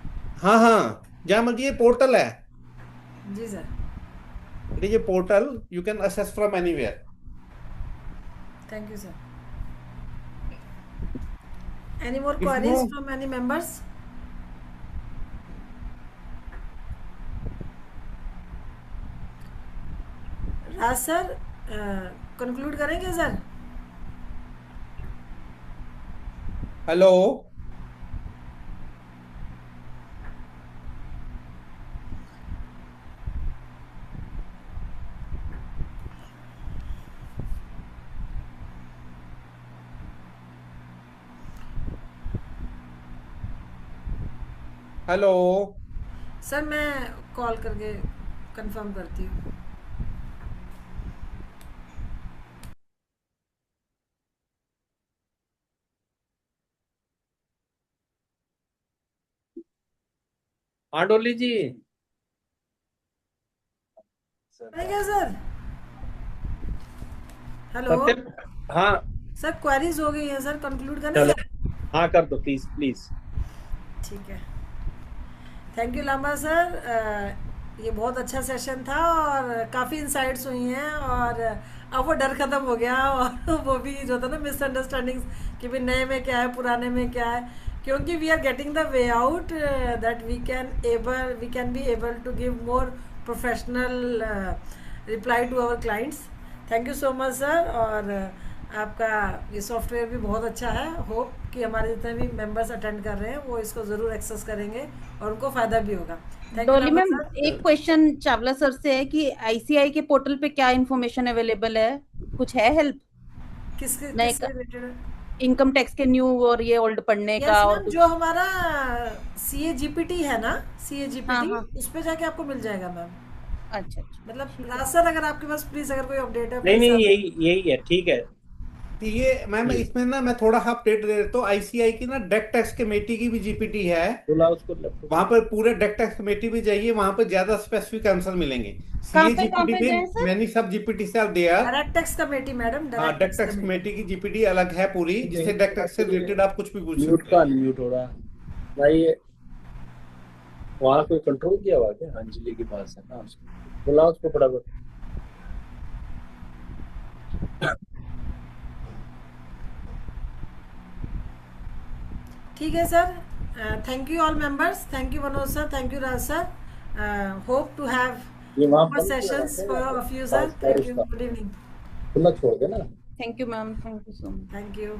हाँ हाँ, जहाँ मर्जी, ये पोर्टल है, जी sir. It is a portal, you can access from anywhere. Thank you sir. Any more If queries no- from any members? Raj sir conclude करेंगे सर? हेलो, हेलो, सर मैं कॉल करके कंफर्म करती हूँ। हाँ डोली जी। क्या सर? हेलो हाँ sir, queries हो गई है सर, कंक्लूड करना चलो, सर? हाँ कर दो प्लीज प्लीज। ठीक है, थैंक यू लांबा सर। ये बहुत अच्छा सेशन था और काफ़ी इंसाइट्स हुई हैं, और अब वो डर ख़त्म हो गया, और वो भी जो था ना मिसअंडरस्टैंडिंग्स कि भाई नए में क्या है पुराने में क्या है, क्योंकि we are getting the way out that we can be able to give more professional reply to our clients. Thank you so much sir. और आपका ये सॉफ्टवेयर भी बहुत अच्छा है। होप कि हमारे जितने भी मेंबर्स अटेंड कर रहे हैं वो इसको ज़रूर एक्सेस करेंगे और उनको फ़ायदा भी होगा। Thank you Dolly Lamba ma'am, sir. एक क्वेश्चन चावला सर से है कि आईसीआई के पोर्टल पे क्या इन्फॉर्मेशन अवेलेबल है, कुछ है हेल्प किसके नए किससे रिलेटेड है? इनकम टैक्स के न्यू और ये ओल्ड पढ़ने यस का और मैम, कुछ? जो हमारा सीए जीपीटी है ना, सीए हाँ जीपीटी, हाँ, उस पे जाके आपको मिल जाएगा मैम। अच्छा अच्छा, मतलब ठीक है। राज सर, अगर आपके पास प्लीज अगर कोई अपडेट है नहीं प्लीज नहीं, आप। यही है, ठीक है। तो ये मैम इसमें ना मैं थोड़ा सा अपडेट दे देता हूँ। आईसीआई की ना डेक टैक्स कमेटी की भी जीपीटी है, बोला उसको वहां पर पूरे डेक टैक्स कमेटी भी जाइए, वहां पर ज्यादा स्पेसिफिक आंसर मिलेंगे। कहाँ सीए पे जीपीटी जाए में सर? मैनी सब जीपीटी से are there. Direct tax committee madam, हाँ, direct deck tax tax committee. Committee की जीपीटी अलग है पूरी, जिससे डेक टैक्स से रिलेटेड आप कुछ भी पूछ म्यूट सकते का हैं। अनम्यूट हो रहा भाई, वहाँ कोई कंट्रोल किया हुआ क्या? अंजलि के पास है ना, उसको बोला उसको फटाफट। ठीक है सर। Thank you all members, thank you Manoj sir, thank you Raj sir. Hope to have ये वहाँ more बंद किया sessions रहता for है all या of you तो sir. Thank you. उसका Good evening. खुला छोड़ देना। Thank you ma'am, thank you so much. Thank you.